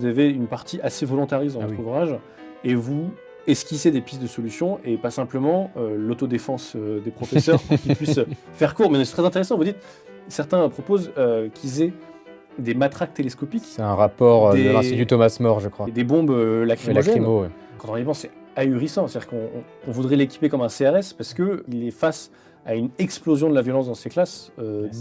Vous avez une partie assez volontariste dans votre ouvrage, et vous esquissez des pistes de solutions, et pas simplement l'autodéfense des professeurs pour qu'ils puissent faire cours. Mais c'est très intéressant, vous dites, certains proposent qu'ils aient des matraques télescopiques. C'est un rapport de l'Institut Thomas More, je crois. Et des bombes lacrymogènes. Ouais. Quand on y pense, c'est ahurissant. C'est-à-dire qu'on voudrait l'équiper comme un CRS parce qu'il est face à une explosion de la violence dans ces classes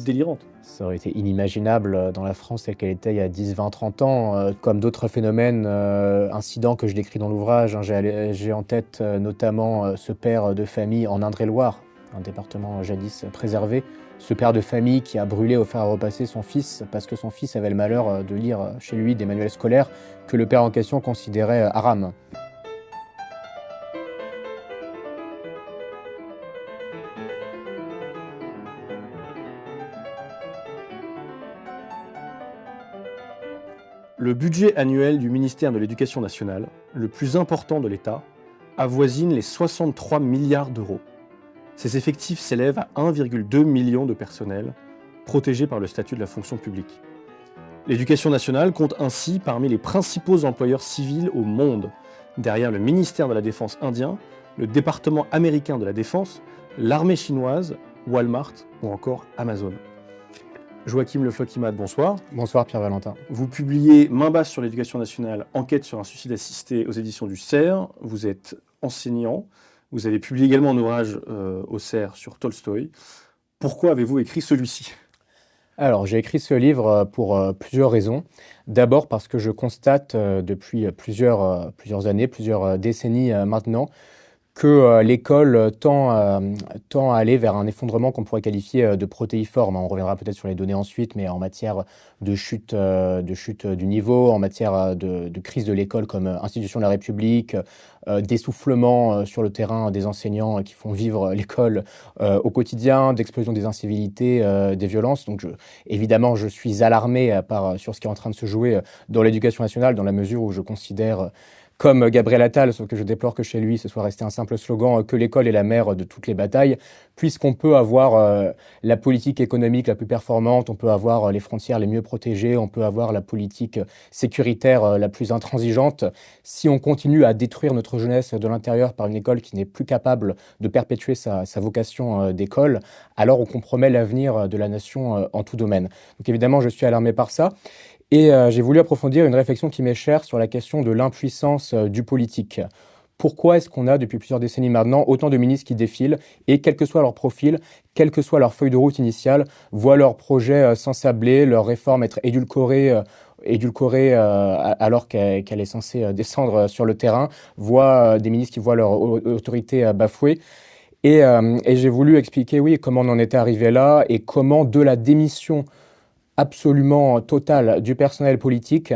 délirante. Ça aurait été inimaginable dans la France telle qu'elle était il y a 10, 20, 30 ans. Comme d'autres phénomènes, incidents que je décris dans l'ouvrage, hein, j'ai en tête notamment ce père de famille en Indre-et-Loire, un département jadis préservé. Ce père de famille qui a brûlé au fer à repasser son fils parce que son fils avait le malheur de lire chez lui des manuels scolaires que le père en question considérait haram. Le budget annuel du ministère de l'Éducation nationale, le plus important de l'État, avoisine les 63 milliards d'euros. Ses effectifs s'élèvent à 1,2 million de personnels, protégés par le statut de la fonction publique. L'éducation nationale compte ainsi parmi les principaux employeurs civils au monde, derrière le ministère de la Défense indien, le département américain de la Défense, l'armée chinoise, Walmart ou encore Amazon. Joachim Le Floch-Imad, bonsoir. Bonsoir Pierre-Valentin. Vous publiez main basse sur l'éducation nationale, enquête sur un suicide assisté aux éditions du CERF. Vous êtes enseignant. Vous avez publié également un ouvrage au CERF sur Tolstoï. Pourquoi avez-vous écrit celui-ci ? Alors, j'ai écrit ce livre pour plusieurs raisons. D'abord parce que je constate depuis plusieurs années, plusieurs décennies maintenant, que l'école tend à aller vers un effondrement qu'on pourrait qualifier de protéiforme. On reviendra peut-être sur les données ensuite, mais en matière de chute du niveau, en matière de crise de l'école comme institution de la République, d'essoufflement sur le terrain des enseignants qui font vivre l'école au quotidien, d'explosion des incivilités, des violences. Donc évidemment, je suis alarmé sur ce qui est en train de se jouer dans l'éducation nationale, dans la mesure où je considère comme Gabriel Attal, sauf que je déplore que chez lui, ce soit resté un simple slogan que l'école est la mère de toutes les batailles, puisqu'on peut avoir la politique économique la plus performante, on peut avoir les frontières les mieux protégées, on peut avoir la politique sécuritaire la plus intransigeante. Si on continue à détruire notre jeunesse de l'intérieur par une école qui n'est plus capable de perpétuer sa vocation d'école, alors on compromet l'avenir de la nation en tout domaine. Donc évidemment, je suis alarmé par ça. Et j'ai voulu approfondir une réflexion qui m'est chère sur la question de l'impuissance du politique. Pourquoi est-ce qu'on a, depuis plusieurs décennies maintenant, autant de ministres qui défilent et, quel que soit leur profil, quelle que soit leur feuille de route initiale, voient leur projet s'ensabler, leur réforme être édulcorée alors qu'elle est censée descendre sur le terrain, voient des ministres qui voient leur autorité bafouée. Et j'ai voulu expliquer, oui, comment on en était arrivé là et comment, de la démission absolument totale du personnel politique,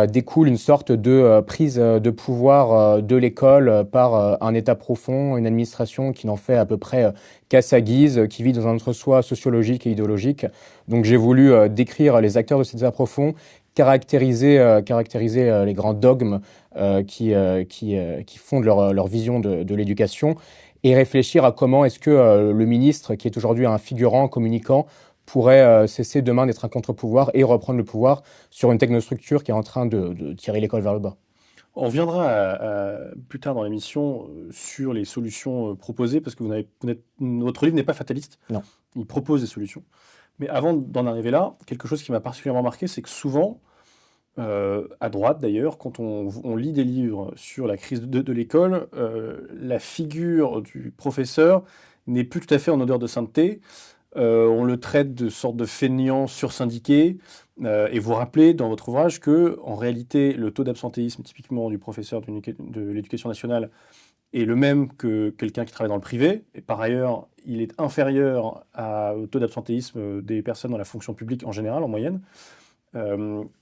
découle une sorte de prise de pouvoir de l'école par un État profond, une administration qui n'en fait à peu près qu'à sa guise, qui vit dans un entre-soi sociologique et idéologique. Donc j'ai voulu décrire les acteurs de cet État profond, caractériser les grands dogmes qui fondent leur vision de l'éducation et réfléchir à comment est-ce que le ministre, qui est aujourd'hui un figurant, communicant, pourrait cesser demain d'être un contre-pouvoir et reprendre le pouvoir sur une technostructure qui est en train de tirer l'école vers le bas. On reviendra plus tard dans l'émission sur les solutions proposées, parce que votre livre n'est pas fataliste. Non. Il propose des solutions. Mais avant d'en arriver là, quelque chose qui m'a particulièrement marqué, c'est que souvent, à droite d'ailleurs, quand on lit des livres sur la crise de l'école, la figure du professeur n'est plus tout à fait en odeur de sainteté. On le traite de sorte de feignant sursyndiqué. Et vous rappelez dans votre ouvrage que, en réalité, le taux d'absentéisme typiquement du professeur de l'éducation nationale est le même que quelqu'un qui travaille dans le privé. Et par ailleurs, il est inférieur au taux d'absentéisme des personnes dans la fonction publique en général, en moyenne.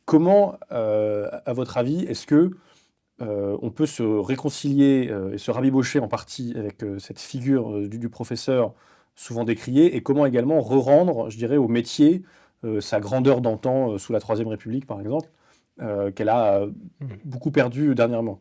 Comment, à votre avis, est-ce que on peut se réconcilier et se rabibocher en partie avec cette figure du professeur souvent décriée, et comment également re-rendre, je dirais, au métier sa grandeur d'antan sous la Troisième République, par exemple, qu'elle a beaucoup perdu dernièrement.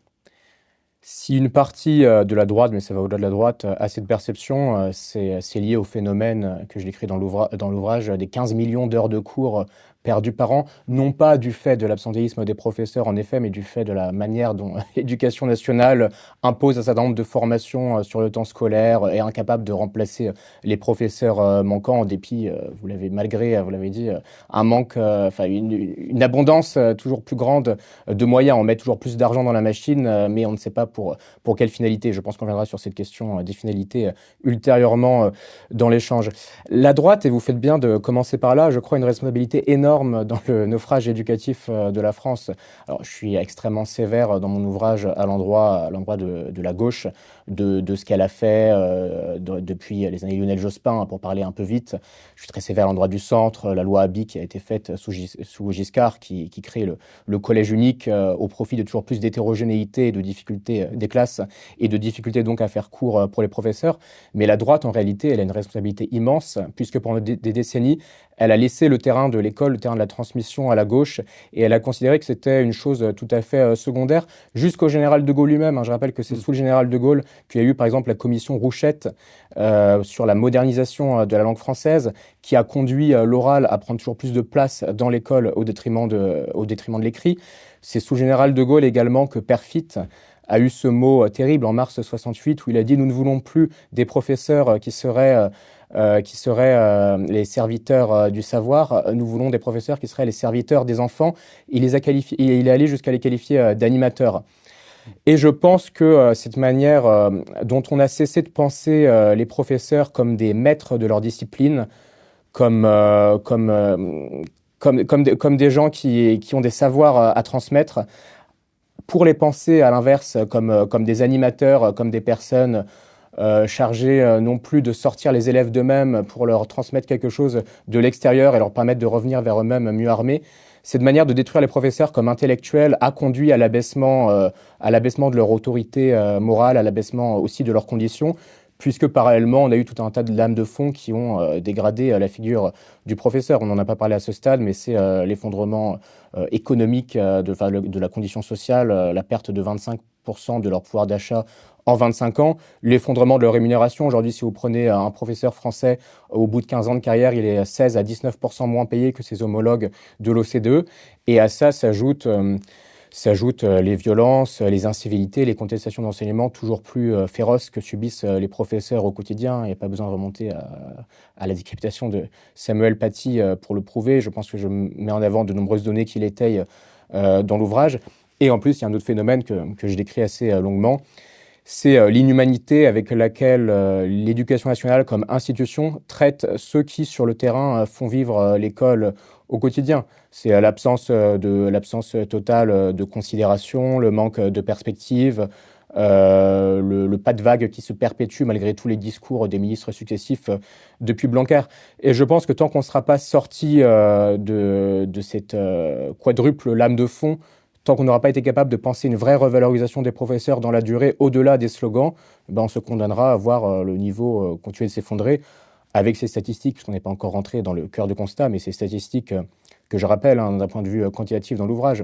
Si une partie de la droite, mais ça va au-delà de la droite, a cette perception, c'est lié au phénomène que je décris dans l'ouvrage des 15 millions d'heures de cours perdus par an, non pas du fait de l'absentéisme des professeurs en effet, mais du fait de la manière dont l'éducation nationale impose un certain nombre de formations sur le temps scolaire et est incapable de remplacer les professeurs manquants en dépit, vous l'avez dit, un manque, enfin une abondance toujours plus grande de moyens. On met toujours plus d'argent dans la machine, mais on ne sait pas pour quelle finalité. Je pense qu'on viendra sur cette question des finalités ultérieurement dans l'échange. La droite, et vous faites bien de commencer par là, je crois une responsabilité énorme dans le naufrage éducatif de la France. Alors, je suis extrêmement sévère dans mon ouvrage à l'endroit de la gauche, de ce qu'elle a fait depuis les années Lionel Jospin, pour parler un peu vite. Je suis très sévère à l'endroit du centre, la loi Abi qui a été faite sous Giscard, qui crée le collège unique au profit de toujours plus d'hétérogénéité et de difficultés des classes, et de difficultés donc à faire cours pour les professeurs. Mais la droite, en réalité, elle a une responsabilité immense, puisque pendant des décennies, elle a laissé le terrain de l'école, le terrain de la transmission à la gauche, et elle a considéré que c'était une chose tout à fait secondaire, jusqu'au général de Gaulle lui-même. Hein. Je rappelle que c'est sous le général de Gaulle qu'il y a eu, par exemple, la commission Rouchette sur la modernisation de la langue française, qui a conduit l'oral à prendre toujours plus de place dans l'école au détriment de l'écrit. C'est sous le général de Gaulle également que Perfit a eu ce mot terrible en mars 68 où il a dit « Nous ne voulons plus des professeurs qui seraient les serviteurs du savoir, nous voulons des professeurs qui seraient les serviteurs des enfants. » Il est allé jusqu'à les qualifier d'animateurs. Et je pense que cette manière dont on a cessé de penser les professeurs comme des maîtres de leur discipline, comme des gens qui ont des savoirs à transmettre, pour les penser à l'inverse comme des animateurs, comme des personnes chargées non plus de sortir les élèves d'eux-mêmes pour leur transmettre quelque chose de l'extérieur et leur permettre de revenir vers eux-mêmes mieux armés. Cette manière de détruire les professeurs comme intellectuels a conduit à l'abaissement de leur autorité morale, à l'abaissement aussi de leurs conditions, puisque parallèlement, on a eu tout un tas de lames de fond qui ont dégradé la figure du professeur. On n'en a pas parlé à ce stade, mais c'est l'effondrement économique de la condition sociale, la perte de 25% de leur pouvoir d'achat en 25 ans, l'effondrement de leur rémunération. Aujourd'hui, si vous prenez un professeur français, au bout de 15 ans de carrière, il est 16 à 19% moins payé que ses homologues de l'OCDE. Et à ça s'ajoutent les violences, les incivilités, les contestations d'enseignement toujours plus féroces que subissent les professeurs au quotidien. Il n'y a pas besoin de remonter à la décapitation de Samuel Paty pour le prouver. Je pense que je mets en avant de nombreuses données qui l'étayent dans l'ouvrage. Et en plus, il y a un autre phénomène que je décris assez longuement, c'est l'inhumanité avec laquelle l'éducation nationale comme institution traite ceux qui, sur le terrain, font vivre l'école au quotidien. C'est l'absence totale de considération, le manque de perspective, le pas de vague qui se perpétue malgré tous les discours des ministres successifs depuis Blanquer. Et je pense que tant qu'on ne sera pas sorti de cette quadruple lame de fond, tant qu'on n'aura pas été capable de penser une vraie revalorisation des professeurs dans la durée, au-delà des slogans, on se condamnera à voir le niveau continuer de s'effondrer avec ces statistiques, puisqu'on n'est pas encore rentré dans le cœur du constat, mais ces statistiques que je rappelle d'un point de vue quantitatif dans l'ouvrage.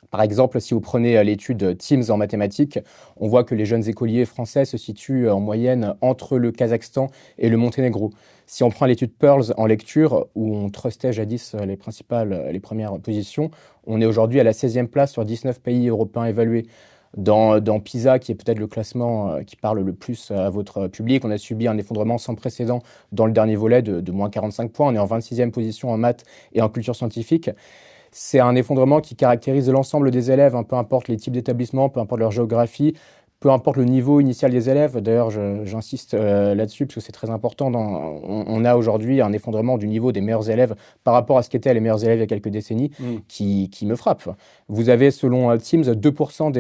Par exemple, si vous prenez l'étude Teams en mathématiques, on voit que les jeunes écoliers français se situent en moyenne entre le Kazakhstan et le Monténégro. Si on prend l'étude Pearls en lecture, où on trustait jadis les premières positions, on est aujourd'hui à la 16e place sur 19 pays européens évalués. Dans PISA, qui est peut-être le classement qui parle le plus à votre public, on a subi un effondrement sans précédent dans le dernier volet de moins 45 points. On est en 26e position en maths et en culture scientifique. C'est un effondrement qui caractérise l'ensemble des élèves, peu importe les types d'établissements, peu importe leur géographie, peu importe le niveau initial des élèves. D'ailleurs, j'insiste là-dessus parce que c'est très important. On a aujourd'hui un effondrement du niveau des meilleurs élèves par rapport à ce qu'étaient les meilleurs élèves il y a quelques décennies qui me frappe. Vous avez, selon Teams, 2%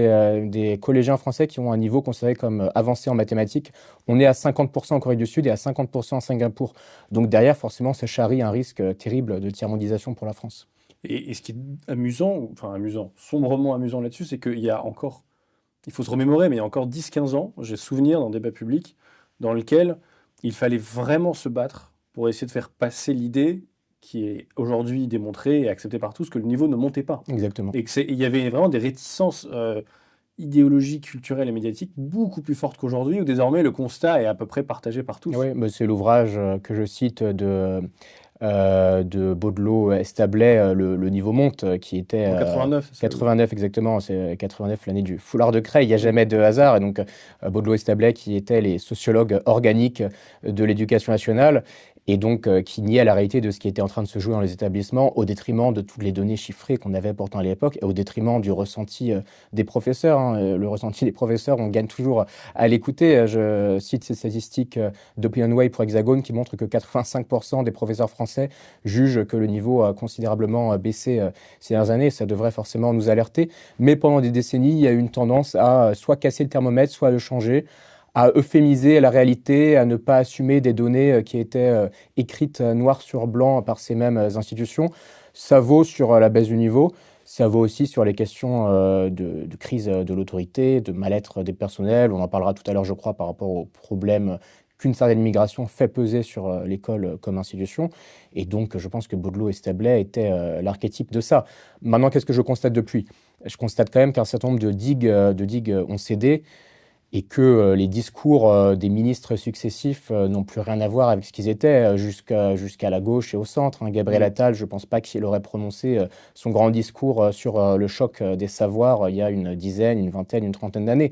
des collégiens français qui ont un niveau considéré comme avancé en mathématiques. On est à 50% en Corée du Sud et à 50% à Singapour. Donc derrière, forcément, ça charrie un risque terrible de tiers-mondisation pour la France. Et ce qui est sombrement amusant là-dessus, c'est qu'il y a encore, il faut se remémorer, mais il y a encore 10-15 ans, j'ai souvenir d'un débat public dans lequel il fallait vraiment se battre pour essayer de faire passer l'idée qui est aujourd'hui démontrée et acceptée par tous que le niveau ne montait pas. Exactement. Et il y avait vraiment des réticences idéologiques, culturelles et médiatiques beaucoup plus fortes qu'aujourd'hui, où désormais le constat est à peu près partagé par tous. Oui, c'est l'ouvrage que je cite de Baudelot, Establet, le niveau monte, qui était En 89, c'est ça? 89 exactement, c'est 89 l'année du foulard de craie, il n'y a jamais de hasard. Et donc Baudelot, Establet qui étaient les sociologues organiques de l'éducation nationale et donc qui niaient la réalité de ce qui était en train de se jouer dans les établissements au détriment de toutes les données chiffrées qu'on avait pourtant à l'époque et au détriment du ressenti des professeurs, hein. Le ressenti des professeurs, on gagne toujours à l'écouter. Je cite ces statistiques d'OpinionWay pour Hexagone qui montrent que 85% des professeurs français jugent que le niveau a considérablement baissé ces dernières années. Ça devrait forcément nous alerter. Mais pendant des décennies, il y a eu une tendance à soit casser le thermomètre, soit à le changer, à euphémiser la réalité, à ne pas assumer des données qui étaient écrites noir sur blanc par ces mêmes institutions. Ça vaut sur la baisse du niveau. Ça vaut aussi sur les questions de crise de l'autorité, de mal-être des personnels. On en parlera tout à l'heure, je crois, par rapport aux problèmes qu'une certaine immigration fait peser sur l'école comme institution. Et donc, je pense que Baudelot et Establet étaient l'archétype de ça. Maintenant, qu'est-ce que je constate depuis? Je constate quand même qu'un certain nombre de digues ont cédé et que les discours des ministres successifs n'ont plus rien à voir avec ce qu'ils étaient jusqu'à la gauche et au centre, hein. Gabriel Attal, je ne pense pas qu'il aurait prononcé son grand discours sur le choc des savoirs il y a une dizaine, une vingtaine, une trentaine d'années.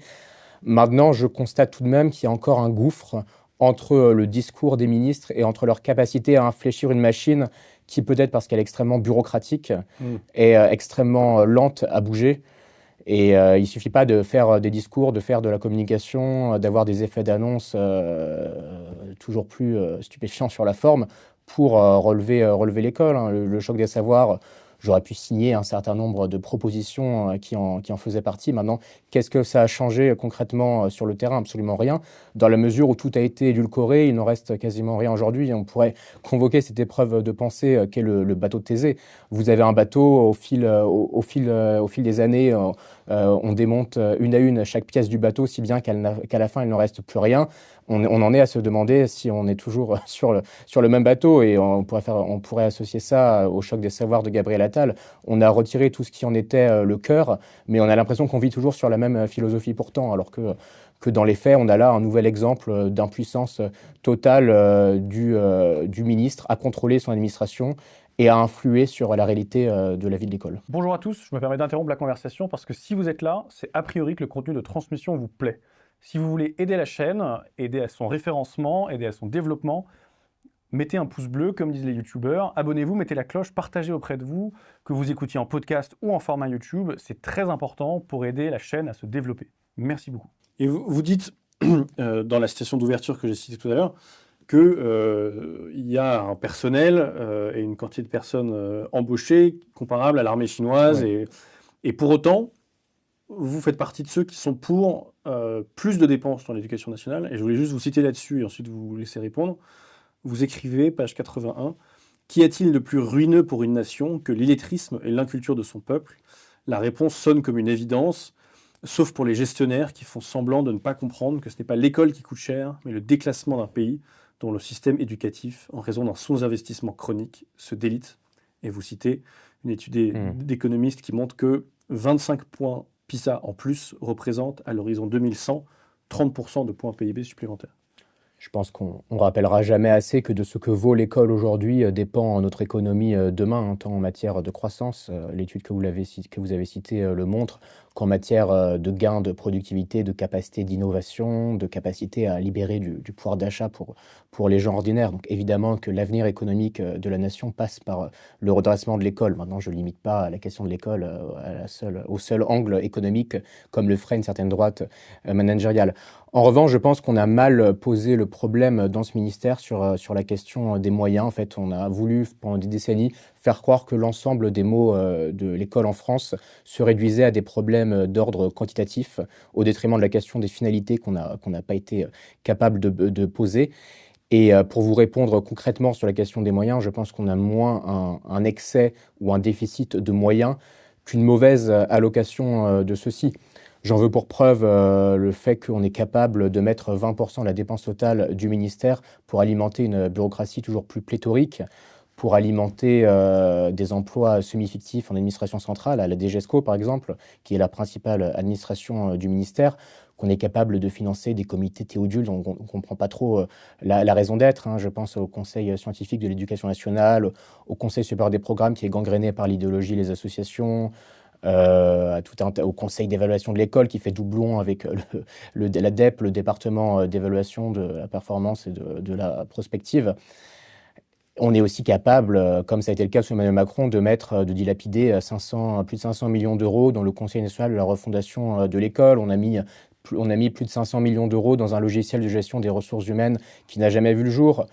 Maintenant, je constate tout de même qu'il y a encore un gouffre entre le discours des ministres et entre leur capacité à infléchir une machine qui, peut-être parce qu'elle est extrêmement bureaucratique, est extrêmement lente à bouger. Et il ne suffit pas de faire des discours, de faire de la communication, d'avoir des effets d'annonce toujours plus stupéfiants sur la forme pour relever l'école, hein. Le choc des savoirs, j'aurais pu signer un certain nombre de propositions qui en faisaient partie. Maintenant, qu'est-ce que ça a changé concrètement sur le terrain? Absolument rien. Dans la mesure où tout a été édulcoré, il n'en reste quasiment rien aujourd'hui. On pourrait convoquer cette épreuve de pensée qu'est le bateau de Thésée. Vous avez un bateau, au fil des années, on démonte une à une chaque pièce du bateau, si bien qu'à la fin, il n'en reste plus rien. On en est à se demander si on est toujours sur le même bateau, et on pourrait associer ça au choc des savoirs de Gabriel Attal. On a retiré tout ce qui en était le cœur, mais on a l'impression qu'on vit toujours sur la même philosophie pourtant, alors que dans les faits, on a là un nouvel exemple d'impuissance totale du ministre à contrôler son administration et à influer sur la réalité de la vie de l'école. Bonjour à tous, je me permets d'interrompre la conversation parce que si vous êtes là, c'est a priori que le contenu de transmission vous plaît. Si vous voulez aider la chaîne, aider à son référencement, aider à son développement, mettez un pouce bleu, comme disent les youtubeurs, abonnez-vous, mettez la cloche, partagez auprès de vous, que vous écoutiez en podcast ou en format YouTube, c'est très important pour aider la chaîne à se développer. Merci beaucoup. Et vous dites, dans la citation d'ouverture que j'ai citée tout à l'heure, qu'il y a un personnel et une quantité de personnes embauchées comparable à l'armée chinoise. Oui. Et pour autant, vous faites partie de ceux qui sont pour plus de dépenses dans l'éducation nationale. Et je voulais juste vous citer là-dessus et ensuite vous laisser répondre. Vous écrivez, page 81, « Qu'y a-t-il de plus ruineux pour une nation que l'illettrisme et l'inculture de son peuple ? La réponse sonne comme une évidence, sauf pour les gestionnaires qui font semblant de ne pas comprendre que ce n'est pas l'école qui coûte cher, mais le déclassement d'un pays dont le système éducatif, en raison d'un sous-investissement chronique, se délite. » Et vous citez une étude d'économistes qui montre que 25 points PISA en plus représentent à l'horizon 2100 30% de points PIB supplémentaires. Je pense qu'on ne rappellera jamais assez que de ce que vaut l'école aujourd'hui dépend notre économie demain, hein, tant en matière de croissance. L'étude que vous avez citée le montre qu'en matière de gains de productivité, de capacité d'innovation, de capacité à libérer du pouvoir d'achat pour les gens ordinaires. Donc évidemment que l'avenir économique de la nation passe par le redressement de l'école. Maintenant, je ne limite pas la question de l'école au seul angle économique, comme le ferait une certaine droite managériale. En revanche, je pense qu'on a mal posé le problème dans ce ministère sur la question des moyens. En fait, on a voulu, pendant des décennies, faire croire que l'ensemble des maux de l'école en France se réduisait à des problèmes d'ordre quantitatif, au détriment de la question des finalités qu'on n'a pas été capable de poser. Et pour vous répondre concrètement sur la question des moyens, je pense qu'on a moins un excès ou un déficit de moyens qu'une mauvaise allocation de ceux-ci. J'en veux pour preuve le fait qu'on est capable de mettre 20% de la dépense totale du ministère pour alimenter une bureaucratie toujours plus pléthorique, pour alimenter des emplois semi-fictifs en administration centrale, à la DGESCO par exemple, qui est la principale administration du ministère, qu'on est capable de financer des comités théodules dont on ne comprend pas trop la raison d'être, hein. Je pense au Conseil scientifique de l'éducation nationale, au Conseil supérieur des programmes qui est gangréné par l'idéologie et les associations, au Conseil d'évaluation de l'école qui fait doublon avec la DEP, le département d'évaluation de la performance et de la prospective. On est aussi capable, comme ça a été le cas sous Emmanuel Macron, de dilapider plus de 500 millions d'euros dans le Conseil national de la refondation de l'école. On a mis plus de 500 millions d'euros dans un logiciel de gestion des ressources humaines qui n'a jamais vu le jour.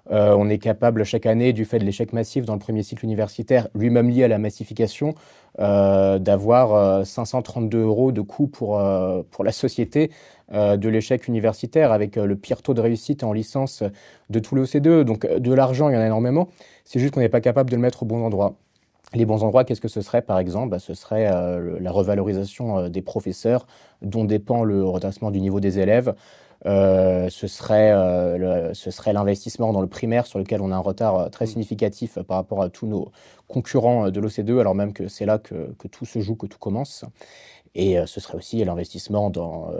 On est capable chaque année, du fait de l'échec massif dans le premier cycle universitaire, lui-même lié à la massification, d'avoir 532 euros de coût pour la société de l'échec universitaire, avec le pire taux de réussite en licence de tous les OCDE. Donc de l'argent, il y en a énormément. C'est juste qu'on n'est pas capable de le mettre aux bons endroits. Les bons endroits, qu'est-ce que ce serait, par exemple? Ce serait la revalorisation des professeurs, dont dépend le redressement du niveau des élèves. Ce serait l'investissement dans le primaire, sur lequel on a un retard très significatif par rapport à tous nos concurrents de l'OCDE, alors même que c'est là que tout se joue, que tout commence. Et ce serait aussi l'investissement dans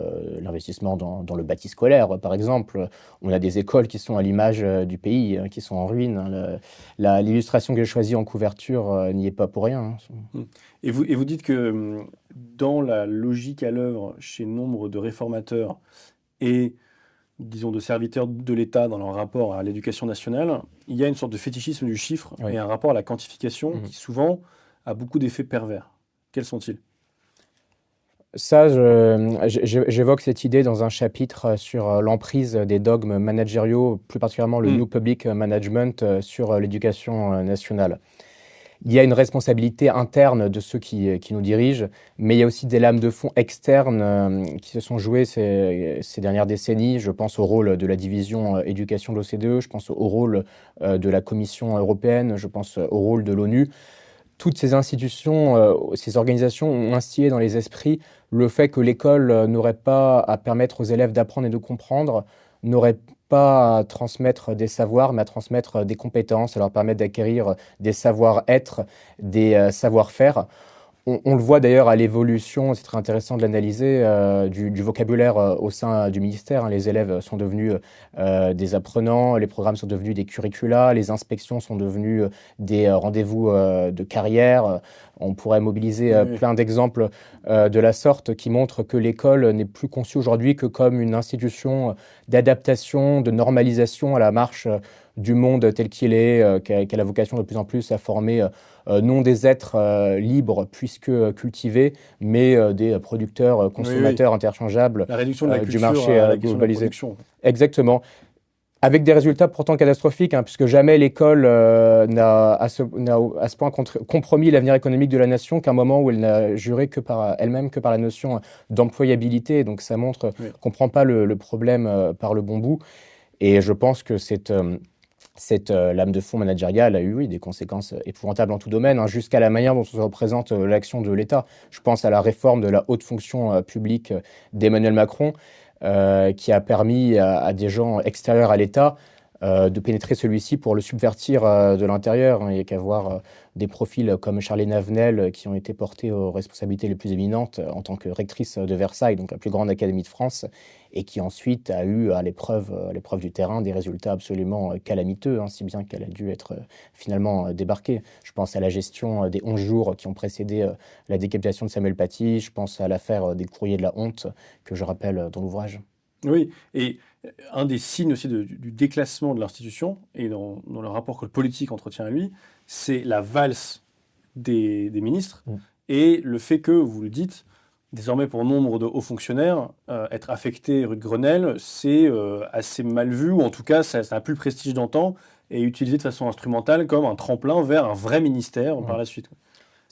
le bâti scolaire, par exemple. On a des écoles qui sont à l'image du pays, qui sont en ruine, hein. L'illustration que j'ai choisie en couverture n'y est pas pour rien, hein. Mm. Et vous dites que dans la logique à l'œuvre chez nombre de réformateurs et, disons, de serviteurs de l'État dans leur rapport à l'éducation nationale, il y a une sorte de fétichisme du chiffre Oui. et un rapport à la quantification qui souvent a beaucoup d'effets pervers. Quels sont-ils? Ça, j'évoque cette idée dans un chapitre sur l'emprise des dogmes managériaux, plus particulièrement le Mm. New Public Management sur l'éducation nationale. Il y a une responsabilité interne de ceux qui nous dirigent, mais il y a aussi des lames de fond externes qui se sont jouées ces dernières décennies. Je pense au rôle de la division éducation de l'OCDE, je pense au rôle de la Commission européenne, je pense au rôle de l'ONU. Toutes ces institutions, ces organisations ont instillé dans les esprits le fait que l'école n'aurait pas à permettre aux élèves d'apprendre et de comprendre, n'aurait pas à transmettre des savoirs, mais à transmettre des compétences, à leur permettre d'acquérir des savoir-être, des savoir-faire. On le voit d'ailleurs à l'évolution, c'est très intéressant de l'analyser, du vocabulaire au sein du ministère, hein. Les élèves sont devenus des apprenants, les programmes sont devenus des curricula, les inspections sont devenues des rendez-vous de carrière. On pourrait mobiliser Oui, oui. plein d'exemples de la sorte qui montrent que l'école n'est plus conçue aujourd'hui que comme une institution d'adaptation, de normalisation à la marche du monde tel qu'il est, qui a la vocation de plus en plus à former non des êtres libres puisque cultivés, mais des producteurs, Oui, oui. consommateurs interchangeables La réduction de la du culture marché à la question de la globalisé. production. Exactement. Avec des résultats pourtant catastrophiques, hein, puisque jamais l'école n'a à ce point compromis l'avenir économique de la nation, qu'à un moment où elle n'a juré que par elle-même que par la notion d'employabilité. Donc ça montre Oui. qu'on ne prend pas le problème par le bon bout. Et je pense que cette lame de fond managériale a eu, oui, des conséquences épouvantables en tout domaine, hein, jusqu'à la manière dont se représente l'action de l'État. Je pense à la réforme de la haute fonction publique d'Emmanuel Macron, qui a permis à des gens extérieurs à l'État de pénétrer celui-ci pour le subvertir de l'intérieur, hein. Il n'y a qu'à voir des profils comme Charlène Avenel qui ont été portés aux responsabilités les plus éminentes en tant que rectrice de Versailles, donc la plus grande académie de France, et qui ensuite a eu à l'épreuve du terrain des résultats absolument calamiteux, hein, si bien qu'elle a dû être finalement débarquée. Je pense à la gestion des 11 jours qui ont précédé la décapitation de Samuel Paty, je pense à l'affaire des courriers de la honte que je rappelle dans l'ouvrage. Oui, et un des signes aussi du déclassement de l'institution, et dans le rapport que le politique entretient à lui, c'est la valse des ministres, Mm. et le fait que, vous le dites, désormais pour nombre de hauts fonctionnaires, être affecté rue de Grenelle, c'est assez mal vu, ou en tout cas ça n'a plus le prestige d'antan, et utilisé de façon instrumentale comme un tremplin vers un vrai ministère par la suite.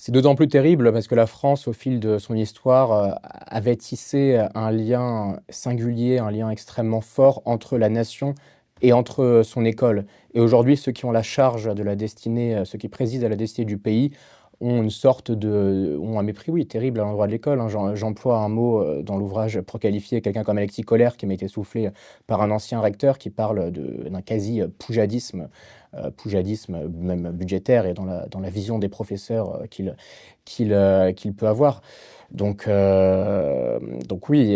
C'est d'autant plus terrible parce que la France, au fil de son histoire, avait tissé un lien singulier, un lien extrêmement fort entre la nation et entre son école. Et aujourd'hui, ceux qui ont la charge de la destinée, ceux qui président à la destinée du pays, ont ont un mépris, oui, terrible à l'endroit de l'école, hein. J'emploie un mot dans l'ouvrage pour qualifier quelqu'un comme Alexis Colère, qui m'a été soufflé par un ancien recteur, qui parle d'un quasi-poujadisme poujadisme, même budgétaire, et dans la vision des professeurs qu'il peut avoir. Donc oui,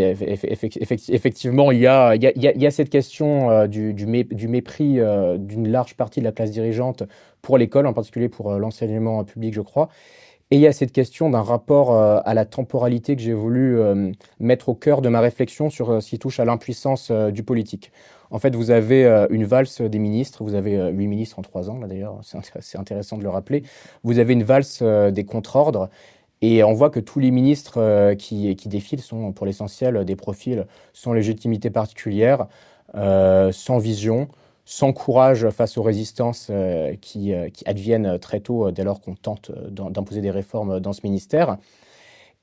effectivement, il y a cette question du mépris d'une large partie de la classe dirigeante pour l'école, en particulier pour l'enseignement public, je crois. Et il y a cette question d'un rapport à la temporalité que j'ai voulu mettre au cœur de ma réflexion sur ce qui touche à l'impuissance du politique. En fait, vous avez une valse des ministres, vous avez 8 ministres en 3 ans, là d'ailleurs, c'est intéressant de le rappeler. Vous avez une valse des contre-ordres, et on voit que tous les ministres qui défilent sont pour l'essentiel des profils sans légitimité particulière, sans vision, sans courage face aux résistances qui adviennent très tôt dès lors qu'on tente d'imposer des réformes dans ce ministère.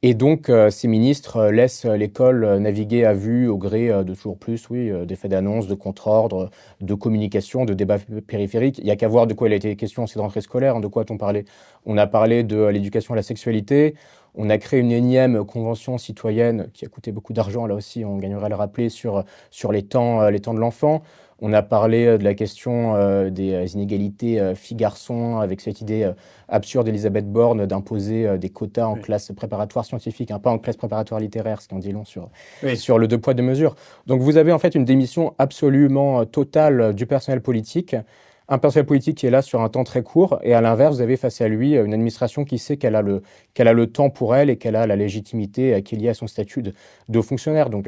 Et donc, ces ministres laissent l'école naviguer à vue au gré de toujours plus, oui, d'effets d'annonce, de contre-ordre, de communication, de débats périphériques. Il n'y a qu'à voir de quoi il a été question en cette rentrée scolaire. Hein. De quoi a-t-on parlé? On a parlé de l'éducation à la sexualité. On a créé une énième convention citoyenne qui a coûté beaucoup d'argent, là aussi, on gagnerait à le rappeler, sur les temps de l'enfant. On a parlé de la question des inégalités filles-garçons, avec cette idée absurde d'Elisabeth Borne d'imposer des quotas en Oui. classe préparatoire scientifique, hein, pas en classe préparatoire littéraire, ce qui en dit long Oui. sur le deux poids, deux mesures. Donc vous avez en fait une démission absolument totale du personnel politique, un personnel politique qui est là sur un temps très court, et à l'inverse, vous avez face à lui une administration qui sait qu'elle a le temps pour elle et qu'elle a la légitimité qui est liée à son statut de haut fonctionnaire. Donc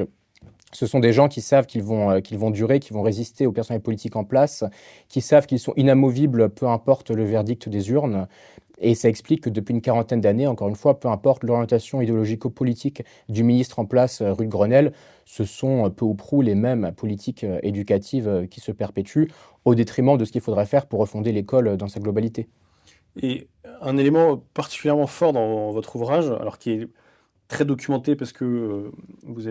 ce sont des gens qui savent qu'ils vont durer, qu'ils vont résister au personnel politique en place, qui savent qu'ils sont inamovibles, peu importe le verdict des urnes. Et ça explique que depuis une quarantaine d'années, encore une fois, peu importe l'orientation idéologico-politique du ministre en place, rue de Grenelle, ce sont peu ou prou les mêmes politiques éducatives qui se perpétuent, au détriment de ce qu'il faudrait faire pour refonder l'école dans sa globalité. Et un élément particulièrement fort dans votre ouvrage, alors qui est très documenté parce que vous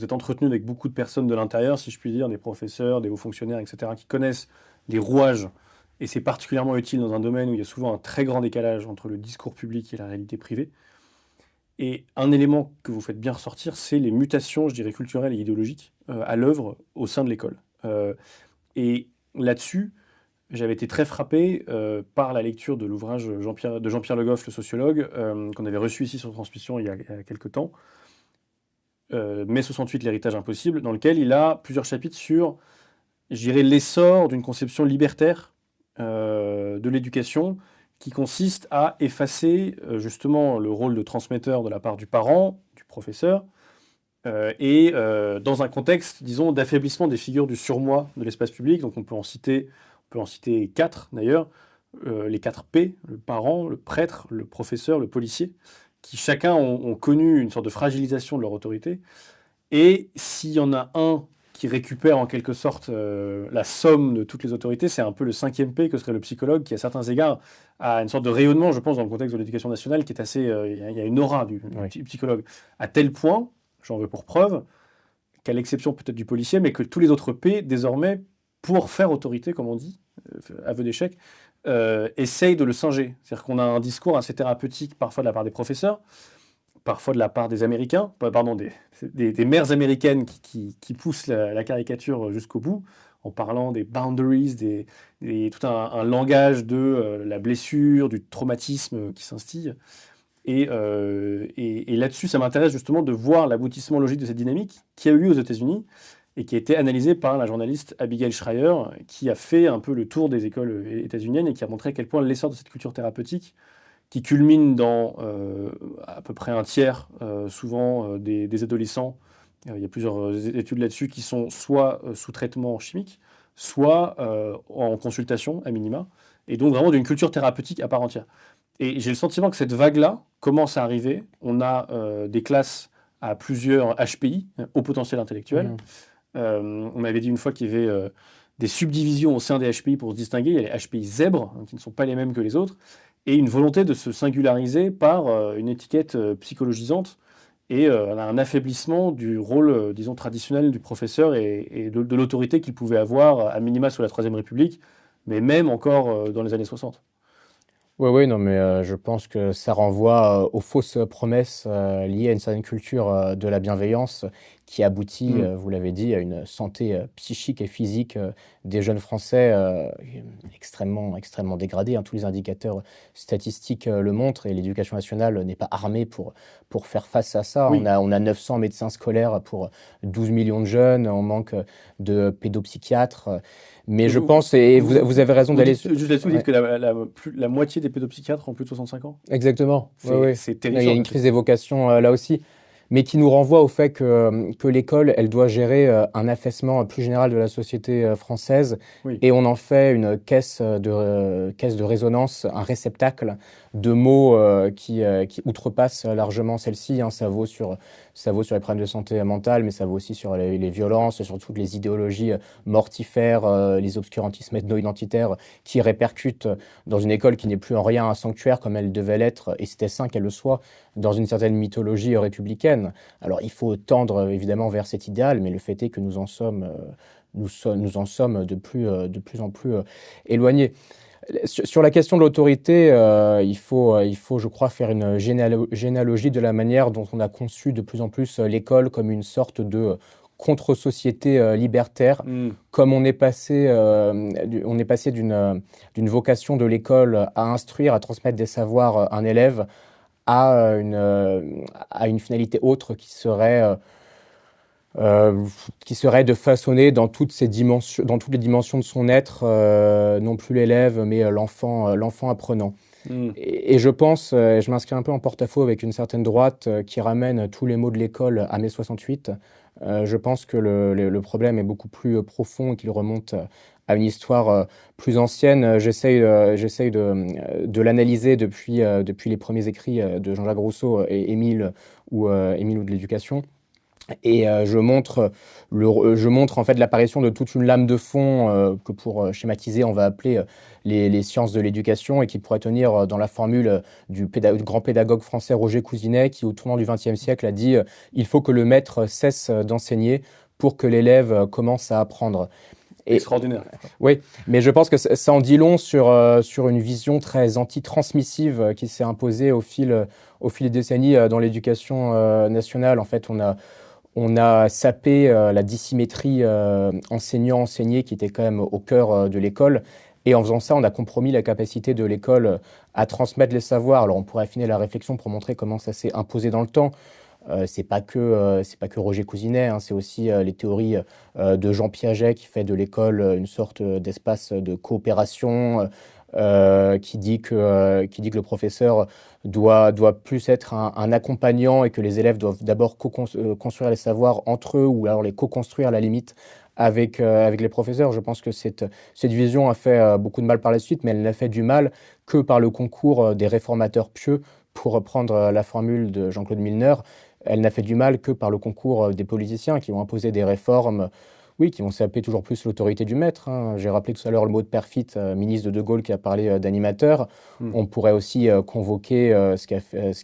êtes entretenu avec beaucoup de personnes de l'intérieur, si je puis dire, des professeurs, des hauts fonctionnaires, etc., qui connaissent les rouages. Et c'est particulièrement utile dans un domaine où il y a souvent un très grand décalage entre le discours public et la réalité privée. Et un élément que vous faites bien ressortir, c'est les mutations, je dirais, culturelles et idéologiques à l'œuvre au sein de l'école. Et là-dessus, j'avais été très frappé par la lecture de l'ouvrage de Jean-Pierre Le Goff, le sociologue, qu'on avait reçu ici sur Transmission il y a quelques temps, Mai 68, l'héritage impossible, dans lequel il a plusieurs chapitres sur, je dirais, l'essor d'une conception libertaire de l'éducation qui consiste à effacer justement le rôle de transmetteur de la part du parent, du professeur, et dans un contexte, disons, d'affaiblissement des figures du surmoi de l'espace public. Donc on peut en citer 4 d'ailleurs, les 4 P, le parent, le prêtre, le professeur, le policier, qui chacun ont connu une sorte de fragilisation de leur autorité. Et s'il y en a un qui récupère en quelque sorte la somme de toutes les autorités, c'est un peu le 5e P que serait le psychologue, qui à certains égards a une sorte de rayonnement, je pense, dans le contexte de l'éducation nationale, qui est assez... il y a une aura du psychologue, à tel point, j'en veux pour preuve, qu'à l'exception peut-être du policier, mais que tous les autres P, désormais, pour faire autorité, comme on dit, aveu d'échec, essayent de le singer. C'est-à-dire qu'on a un discours assez thérapeutique, parfois de la part des professeurs, parfois de la part des Américains, pardon, des mères américaines qui poussent la caricature jusqu'au bout, en parlant des boundaries, tout un langage de la blessure, du traumatisme qui s'instille. Et là-dessus, ça m'intéresse justement de voir l'aboutissement logique de cette dynamique qui a eu lieu aux États-Unis et qui a été analysée par la journaliste Abigail Schreier, qui a fait un peu le tour des écoles états-uniennes et qui a montré à quel point l'essor de cette culture thérapeutique, qui culmine dans à peu près un tiers, souvent des adolescents, il y a plusieurs études là-dessus, qui sont soit sous traitement chimique, soit en consultation à minima, et donc vraiment d'une culture thérapeutique à part entière. Et j'ai le sentiment que cette vague-là commence à arriver. On a des classes à plusieurs HPI, haut potentiel intellectuel. On m'avait dit une fois qu'il y avait des subdivisions au sein des HPI pour se distinguer. Il y a les HPI zèbres, qui ne sont pas les mêmes que les autres, et une volonté de se singulariser par une étiquette psychologisante et un affaiblissement du rôle, disons, traditionnel du professeur et de l'autorité qu'il pouvait avoir à minima sous la Troisième République, mais même encore dans les années 60. Oui, oui, non, mais je pense que ça renvoie aux fausses promesses liées à une certaine culture de la bienveillance qui aboutit, vous l'avez dit, à une santé psychique et physique des jeunes Français extrêmement, extrêmement dégradée. Tous les indicateurs statistiques le montrent et l'éducation nationale n'est pas armée pour faire face à ça. Oui. On a 900 médecins scolaires pour 12 millions de jeunes, on manque de pédopsychiatres. Mais je pense, et vous avez raison d'aller... Juste là-dessus, vous dites que la moitié des pédopsychiatres ont plus de 65 ans. Exactement. C'est terrifiant. Il y a une crise des vocations là aussi, mais qui nous renvoie au fait que l'école, elle doit gérer un affaissement plus général de la société française, et on en fait une caisse de résonance, un réceptacle de mots qui outrepassent largement celle-ci. Ça vaut sur les problèmes de santé mentale, mais ça vaut aussi sur les violences, sur toutes les idéologies mortifères, les obscurantismes ethno-identitaires qui répercutent dans une école qui n'est plus en rien un sanctuaire comme elle devait l'être, et c'était sain qu'elle le soit, dans une certaine mythologie républicaine. Alors il faut tendre évidemment vers cet idéal, mais le fait est que nous en sommes de plus en plus éloignés. Sur la question de l'autorité, il faut, je crois, faire une généalogie de la manière dont on a conçu de plus en plus l'école comme une sorte de contre-société libertaire, comme on est passé d'une vocation de l'école à instruire, à transmettre des savoirs à un élève, à une finalité autre qui serait de façonner dans toutes les dimensions de son être, non plus l'élève, mais l'enfant apprenant. Et je pense, je m'inscris un peu en porte-à-faux avec une certaine droite qui ramène tous les maux de l'école à mai 68. Je pense que le problème est beaucoup plus profond et qu'il remonte à une histoire plus ancienne. J'essaye de l'analyser depuis les premiers écrits de Jean-Jacques Rousseau et Émile ou de l'éducation. Et je montre en fait l'apparition de toute une lame de fond que pour schématiser, on va appeler les sciences de l'éducation, et qui pourrait tenir dans la formule du grand pédagogue français Roger Cousinet, qui au tournant du XXe siècle a dit il faut que le maître cesse d'enseigner pour que l'élève commence à apprendre. Extraordinaire. Oui, mais je pense que ça en dit long sur une vision très anti-transmissive qui s'est imposée au fil des décennies dans l'éducation nationale. En fait, on a sapé la dissymétrie enseignant-enseigné qui était quand même au cœur de l'école. Et en faisant ça, on a compromis la capacité de l'école à transmettre les savoirs. Alors on pourrait affiner la réflexion pour montrer comment ça s'est imposé dans le temps. C'est pas que Roger Cousinet, c'est aussi les théories de Jean Piaget qui fait de l'école une sorte d'espace de coopération, qui dit que le professeur doit plus être un accompagnant, et que les élèves doivent d'abord construire les savoirs entre eux, ou alors les co-construire à la limite avec les professeurs. Je pense que cette vision a fait beaucoup de mal par la suite, mais elle n'a fait du mal que par le concours des réformateurs pieux, pour reprendre la formule de Jean-Claude Milner. Elle n'a fait du mal que par le concours des politiciens qui ont imposé des réformes, qui vont saper toujours plus l'autorité du maître. J'ai rappelé tout à l'heure le mot de Perfit, ministre de Gaulle, qui a parlé d'animateur. On pourrait aussi convoquer ce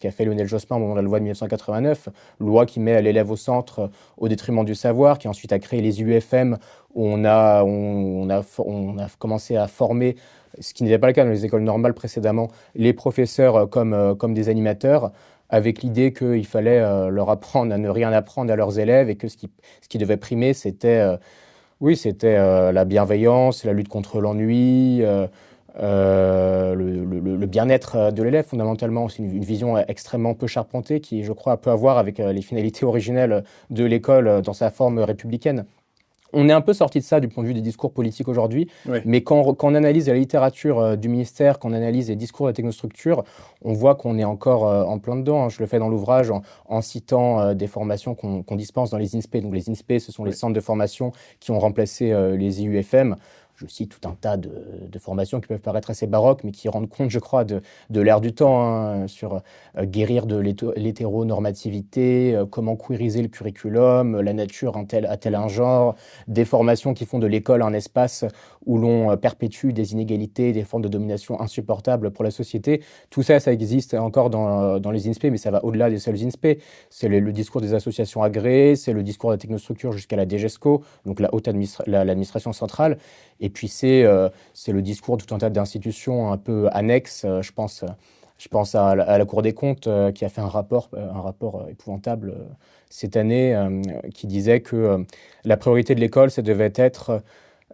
qu'a fait Lionel Jospin au moment de la loi de 1989, loi qui met l'élève au centre au détriment du savoir, qui ensuite a créé les UFM, où on a commencé à former, ce qui n'était pas le cas dans les écoles normales précédemment, les professeurs comme des animateurs, avec l'idée qu'il fallait leur apprendre à ne rien apprendre à leurs élèves, et que ce qui devait primer, c'était la bienveillance, la lutte contre l'ennui, le bien-être de l'élève, fondamentalement. C'est une vision extrêmement peu charpentée qui, je crois, peut avoir avec les finalités originelles de l'école dans sa forme républicaine. On est un peu sorti de ça du point de vue des discours politiques aujourd'hui, mais quand on analyse la littérature du ministère, quand on analyse les discours de la technostructure, on voit qu'on est encore en plein dedans. Je le fais dans l'ouvrage en citant des formations qu'on dispense dans les INSPE. Donc les INSPE, ce sont les centres de formation qui ont remplacé les IUFM. Je cite tout un tas de formations qui peuvent paraître assez baroques, mais qui rendent compte, je crois, de l'ère du temps, sur guérir de l'hétéronormativité, comment queeriser le curriculum, la nature a-t-elle un genre, des formations qui font de l'école un espace où l'on perpétue des inégalités, des formes de domination insupportables pour la société. Tout ça, ça existe encore dans les INSPE, mais ça va au-delà des seuls INSPE. C'est le discours des associations agréées, c'est le discours de la technostructure jusqu'à la DGESCO, donc l'administration centrale. Et puis c'est le discours de tout un tas d'institutions un peu annexes. Je pense Je pense à la Cour des comptes qui a fait un rapport épouvantable cette année qui disait que la priorité de l'école, ça devait être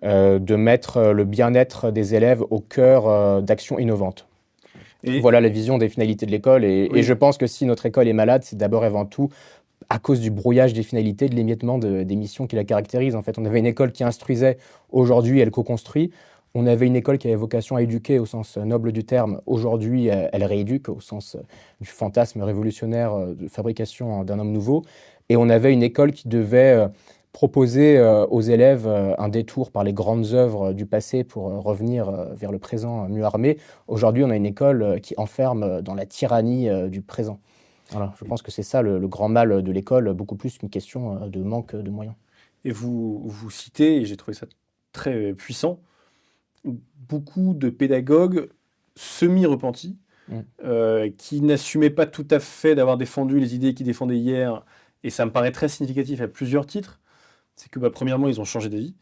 de mettre le bien-être des élèves au cœur d'actions innovantes. Et Voilà la vision des finalités de l'école. Et je oui, pense que si notre école est malade, c'est d'abord et avant tout à cause du brouillage des finalités, de l'émiettement des missions qui la caractérisent. En fait, on avait une école qui instruisait, aujourd'hui elle co-construit. On avait une école qui avait vocation à éduquer au sens noble du terme. Aujourd'hui, elle rééduque au sens du fantasme révolutionnaire de fabrication d'un homme nouveau. Et on avait une école qui devait proposer aux élèves un détour par les grandes œuvres du passé pour revenir vers le présent mieux armé. Aujourd'hui, on a une école qui enferme dans la tyrannie du présent. Voilà, je pense que c'est ça le grand mal de l'école, beaucoup plus qu'une question de manque de moyens. et vous citez, et j'ai trouvé ça très puissant, beaucoup de pédagogues semi-repentis, Mm. qui n'assumaient pas tout à fait d'avoir défendu les idées qu'ils défendaient hier, et ça me paraît très significatif à plusieurs titres. C'est que premièrement, ils ont changé d'avis.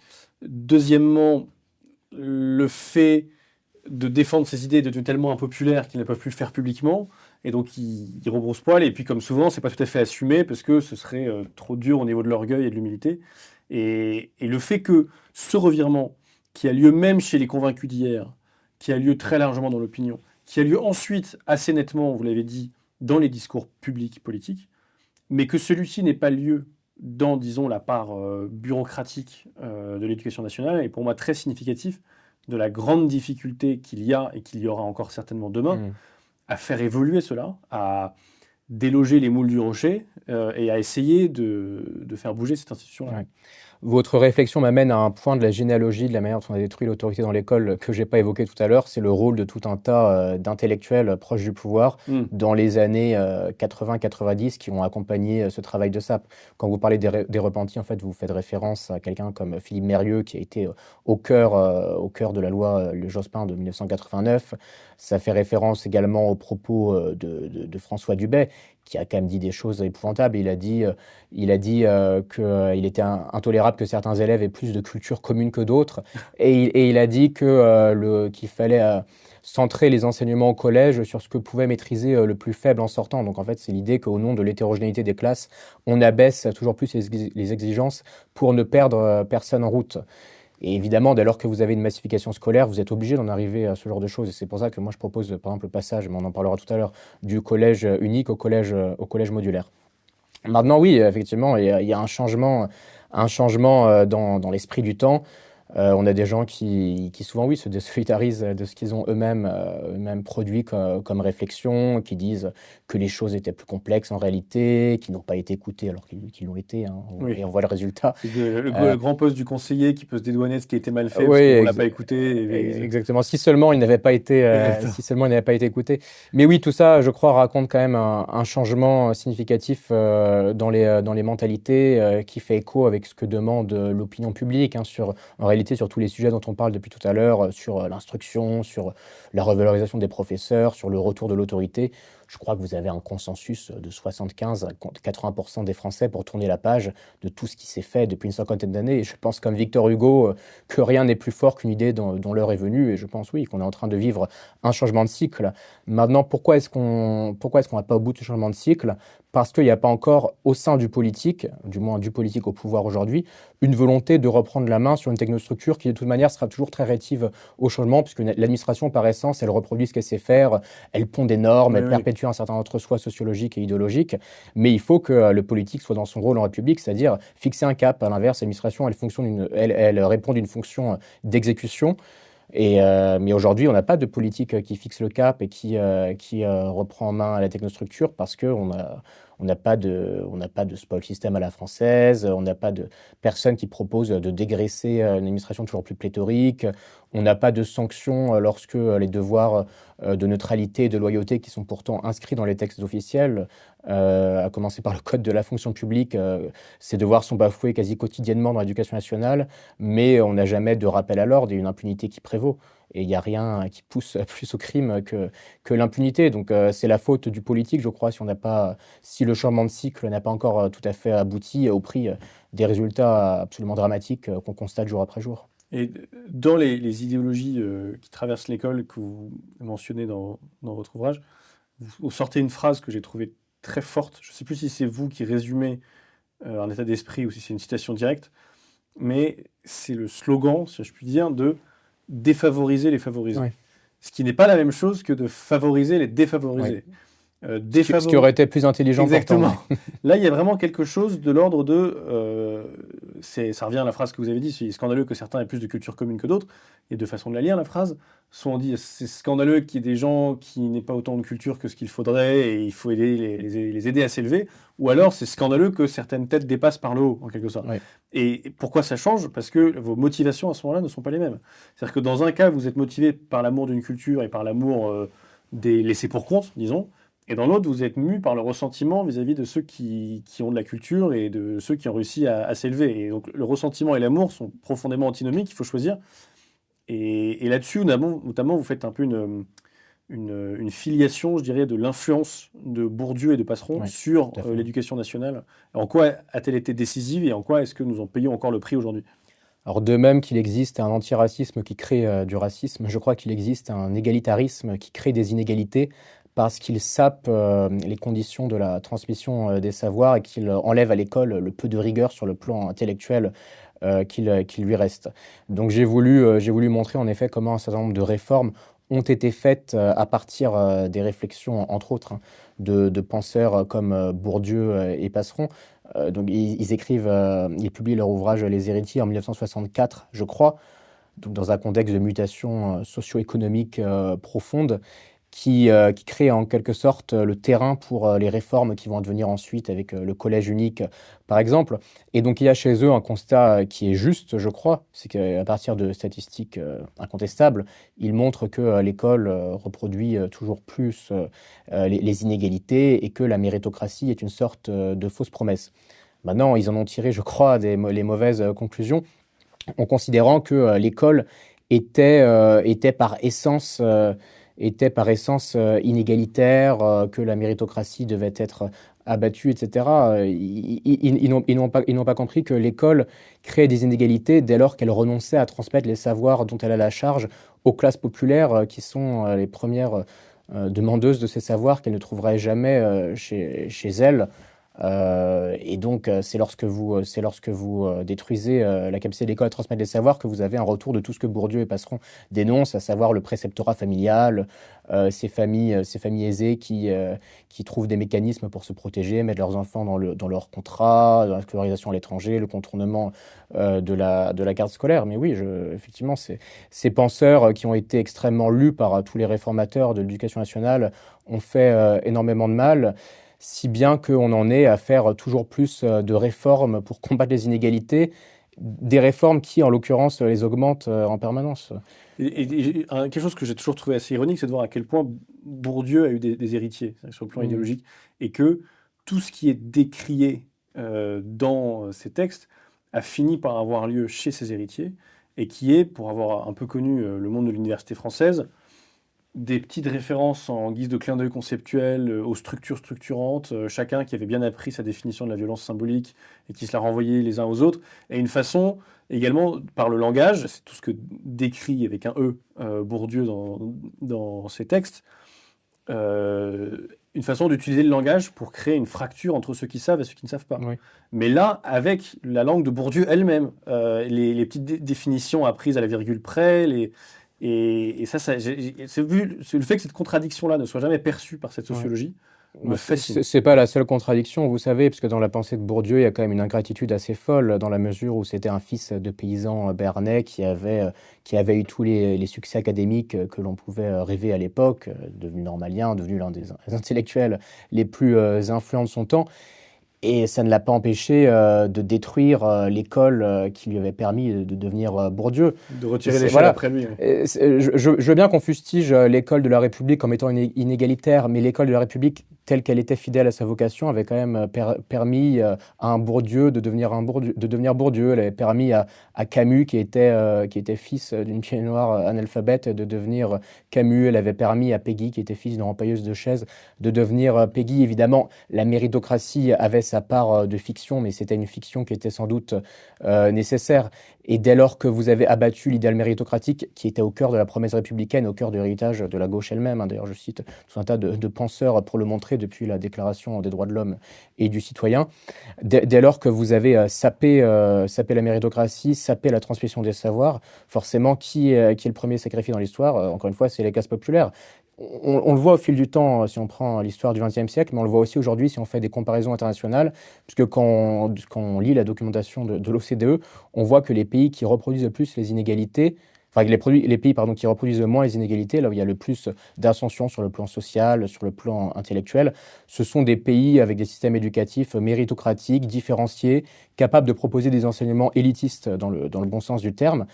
Deuxièmement, le fait de défendre ces idées est devenu tellement impopulaire qu'ils ne peuvent plus le faire publiquement, et donc ils rebroussent poil, et puis comme souvent, c'est pas tout à fait assumé, parce que ce serait trop dur au niveau de l'orgueil et de l'humilité. Et le fait que ce revirement, qui a lieu même chez les convaincus d'hier, qui a lieu très largement dans l'opinion, qui a lieu ensuite assez nettement, vous l'avez dit, dans les discours publics politiques, mais que celui-ci n'ait pas lieu dans, disons, la part bureaucratique de l'éducation nationale, est pour moi très significatif de la grande difficulté qu'il y a et qu'il y aura encore certainement demain Mm. à faire évoluer cela, à déloger les moules du rocher et à essayer de faire bouger cette institution-là. Ouais. Votre réflexion m'amène à un point de la généalogie, de la manière dont on a détruit l'autorité dans l'école que j'ai pas évoqué tout à l'heure. C'est le rôle de tout un tas d'intellectuels proches du pouvoir Hmm. dans les années 80-90 qui ont accompagné ce travail de sape. Quand vous parlez des repentis, en fait, vous faites référence à quelqu'un comme Philippe Mérieux qui a été au cœur de la loi Le Jospin de 1989. Ça fait référence également aux propos de François Dubay qui a quand même dit des choses épouvantables. Il a dit qu'il était intolérable que certains élèves aient plus de culture commune que d'autres. Et il a dit qu'il fallait centrer les enseignements au collège sur ce que pouvait maîtriser le plus faible en sortant. Donc en fait, c'est l'idée qu'au nom de l'hétérogénéité des classes, on abaisse toujours plus les exigences pour ne perdre personne en route. Et évidemment, dès lors que vous avez une massification scolaire, vous êtes obligé d'en arriver à ce genre de choses. Et c'est pour ça que moi, je propose, par exemple, le passage, mais on en parlera tout à l'heure, du collège unique au collège modulaire. Maintenant, oui, effectivement, il y a un changement dans l'esprit du temps. On a des gens qui souvent, oui, se désolidarisent de ce qu'ils ont eux-mêmes produit comme réflexion, qui disent que les choses étaient plus complexes en réalité, qui n'ont pas été écoutées alors qu'ils l'ont été, hein, Oui. et on voit le résultat. C'est le Euh, grand poste du conseiller qui peut se dédouaner de ce qui a été mal fait oui, parce qu'on ne l'a pas écouté. exactement. Si seulement il n'avait pas été, Exactement. si seulement il n'avait pas été écouté. Mais oui, tout ça, je crois, raconte quand même un changement significatif dans les mentalités qui fait écho avec ce que demande l'opinion publique, hein, en réalité, sur tous les sujets dont on parle depuis tout à l'heure, sur l'instruction, sur la revalorisation des professeurs, sur le retour de l'autorité. Je crois que vous avez un consensus de 75 à 80% des Français pour tourner la page de tout ce qui s'est fait depuis une cinquantaine d'années. Et je pense, comme Victor Hugo, que rien n'est plus fort qu'une idée dont l'heure est venue. Et je pense, oui, qu'on est en train de vivre un changement de cycle. Maintenant, pourquoi est-ce qu'on va pas au bout de ce changement de cycle? Parce qu'il n'y a pas encore, au sein du politique, du moins du politique au pouvoir aujourd'hui, une volonté de reprendre la main sur une technostructure qui, de toute manière, sera toujours très réactive au changement, puisque l'administration, par essence, elle reproduit ce qu'elle sait faire, elle pond des normes, Oui, elle oui. perpétue un certain entre-soi sociologique et idéologique. Mais il faut que le politique soit dans son rôle en République, c'est-à-dire fixer un cap. À l'inverse, l'administration, elle répond d'une fonction d'exécution. Mais aujourd'hui, on n'a pas de politique qui fixe le cap et qui reprend en main la technostructure parce qu'on n'a pas de spoil system à la française, on n'a pas de personne qui propose de dégraisser une administration toujours plus pléthorique, on n'a pas de sanctions lorsque les devoirs de neutralité et de loyauté qui sont pourtant inscrits dans les textes officiels, à commencer par le code de la fonction publique, ces devoirs sont bafoués quasi quotidiennement dans l'éducation nationale, mais on n'a jamais de rappel à l'ordre et une impunité qui prévaut. Et il n'y a rien qui pousse plus au crime que l'impunité. Donc c'est la faute du politique, je crois, si le changement de cycle n'a pas encore tout à fait abouti au prix des résultats absolument dramatiques qu'on constate jour après jour. Et dans les idéologies qui traversent l'école que vous mentionnez dans votre ouvrage, vous sortez une phrase que j'ai trouvée très forte. Je ne sais plus si c'est vous qui résumez un état d'esprit ou si c'est une citation directe, mais c'est le slogan, si je puis dire, de défavoriser les favorisés. Ouais. Ce qui n'est pas la même chose que de favoriser les défavorisés. Ouais. Ce qui Défavoriser. aurait été plus intelligent Exactement. pourtant. Ouais. Là, il y a vraiment quelque chose de l'ordre de. Ça revient à la phrase que vous avez dit, c'est scandaleux que certains aient plus de culture commune que d'autres. Il y a deux façons de la lire, la phrase. Soit on dit c'est scandaleux qu'il y ait des gens qui n'aient pas autant de culture que ce qu'il faudrait et il faut aider, les aider à s'élever. Ou alors c'est scandaleux que certaines têtes dépassent par le haut, en quelque sorte. Ouais. Et pourquoi ça change? Parce que vos motivations à ce moment-là ne sont pas les mêmes. C'est-à-dire que dans un cas, vous êtes motivé par l'amour d'une culture et par l'amour des laissés pour compte, disons. Et dans l'autre, vous êtes mu par le ressentiment vis-à-vis de ceux qui ont de la culture et de ceux qui ont réussi à s'élever. Et donc le ressentiment et l'amour sont profondément antinomiques, il faut choisir. Et là-dessus, notamment, vous faites un peu une filiation, je dirais, de l'influence de Bourdieu et de Passeron Ouais, sur tout à fait. l'éducation nationale. En quoi a-t-elle été décisive et en quoi est-ce que nous en payons encore le prix aujourd'hui? Alors de même qu'il existe un antiracisme qui crée du racisme, je crois qu'il existe un égalitarisme qui crée des inégalités parce qu'il sape les conditions de la transmission des savoirs et qu'il enlève à l'école le peu de rigueur sur le plan intellectuel qu'il lui reste. Donc j'ai voulu montrer en effet comment un certain nombre de réformes ont été faites à partir des réflexions, entre autres, hein, de penseurs comme Bourdieu et Passeron. Donc ils publient leur ouvrage Les Héritiers en 1964, je crois, donc dans un contexte de mutation socio-économique profonde qui crée en quelque sorte le terrain pour les réformes qui vont advenir ensuite avec le collège unique, par exemple. Et donc il y a chez eux un constat qui est juste, je crois, c'est qu'à partir de statistiques incontestables, ils montrent que l'école reproduit toujours plus les inégalités et que la méritocratie est une sorte de fausse promesse. Maintenant, ils en ont tiré, je crois, les mauvaises conclusions en considérant que l'école était par essence inégalitaire, que la méritocratie devait être abattue, etc. Ils n'ont pas compris que l'école créait des inégalités dès lors qu'elle renonçait à transmettre les savoirs dont elle a la charge aux classes populaires, qui sont les premières demandeuses de ces savoirs qu'elles ne trouveraient jamais chez elles. Et donc, c'est lorsque vous détruisez la capacité de l'école à transmettre les savoirs que vous avez un retour de tout ce que Bourdieu et Passeron dénoncent, à savoir le préceptorat familial, ces familles aisées qui trouvent des mécanismes pour se protéger, mettre leurs enfants dans leur contrat, dans la scolarisation à l'étranger, le contournement de la carte scolaire. Mais oui, effectivement, ces penseurs qui ont été extrêmement lus par tous les réformateurs de l'éducation nationale ont fait énormément de mal, si bien qu'on en est à faire toujours plus de réformes pour combattre les inégalités, des réformes qui, en l'occurrence, les augmentent en permanence. Quelque chose que j'ai toujours trouvé assez ironique, c'est de voir à quel point Bourdieu a eu des héritiers sur le plan idéologique, et que tout ce qui est décrié dans ces textes a fini par avoir lieu chez ses héritiers, et qui est, pour avoir un peu connu le monde de l'université française, des petites références en guise de clin d'œil conceptuel aux structures structurantes, chacun qui avait bien appris sa définition de la violence symbolique et qui se la renvoyait les uns aux autres, et une façon également par le langage, c'est tout ce que décrit avec un E Bourdieu dans ses textes, une façon d'utiliser le langage pour créer une fracture entre ceux qui savent et ceux qui ne savent pas. Oui. Mais là, avec la langue de Bourdieu elle-même, les petites définitions apprises à la virgule près, et ça, le fait que cette contradiction-là ne soit jamais perçue par cette sociologie me fascine. C'est pas la seule contradiction, vous savez, parce que dans la pensée de Bourdieu, il y a quand même une ingratitude assez folle, dans la mesure où c'était un fils de paysan béarnais qui avait eu tous les succès académiques que l'on pouvait rêver à l'époque, devenu normalien, devenu l'un des intellectuels les plus influents de son temps. Et ça ne l'a pas empêché de détruire l'école qui lui avait permis de devenir Bourdieu. De retirer l'échelle Voilà. après lui. Oui. Je veux bien qu'on fustige l'école de la République comme étant inégalitaire, mais l'école de la République telle qu'elle était fidèle à sa vocation, avait quand même permis à un Bourdieu de devenir Bourdieu. Elle avait permis à Camus, qui était fils d'une pied noire analphabète, de devenir Camus. Elle avait permis à Peggy, qui était fils d'une rempailleuse de chaises, de devenir Peggy. Évidemment, la méritocratie avait sa part de fiction, mais c'était une fiction qui était sans doute nécessaire. Et dès lors que vous avez abattu l'idéal méritocratique, qui était au cœur de la promesse républicaine, au cœur de l'héritage de la gauche elle-même, hein, d'ailleurs je cite tout un tas de penseurs pour le montrer depuis la Déclaration des droits de l'homme et du citoyen, dès lors que vous avez sapé la méritocratie, sapé la transmission des savoirs, forcément, qui est le premier sacrifié dans l'histoire? Encore une fois, c'est les classes populaires. On le voit au fil du temps, si on prend l'histoire du XXe siècle, mais on le voit aussi aujourd'hui si on fait des comparaisons internationales, puisque quand on lit la documentation de l'OCDE, on voit que les pays qui reproduisent le plus les inégalités, enfin les pays pardon, qui reproduisent le moins les inégalités, là où il y a le plus d'ascension sur le plan social, sur le plan intellectuel, ce sont des pays avec des systèmes éducatifs méritocratiques, différenciés, capables de proposer des enseignements élitistes dans le bon sens du terme,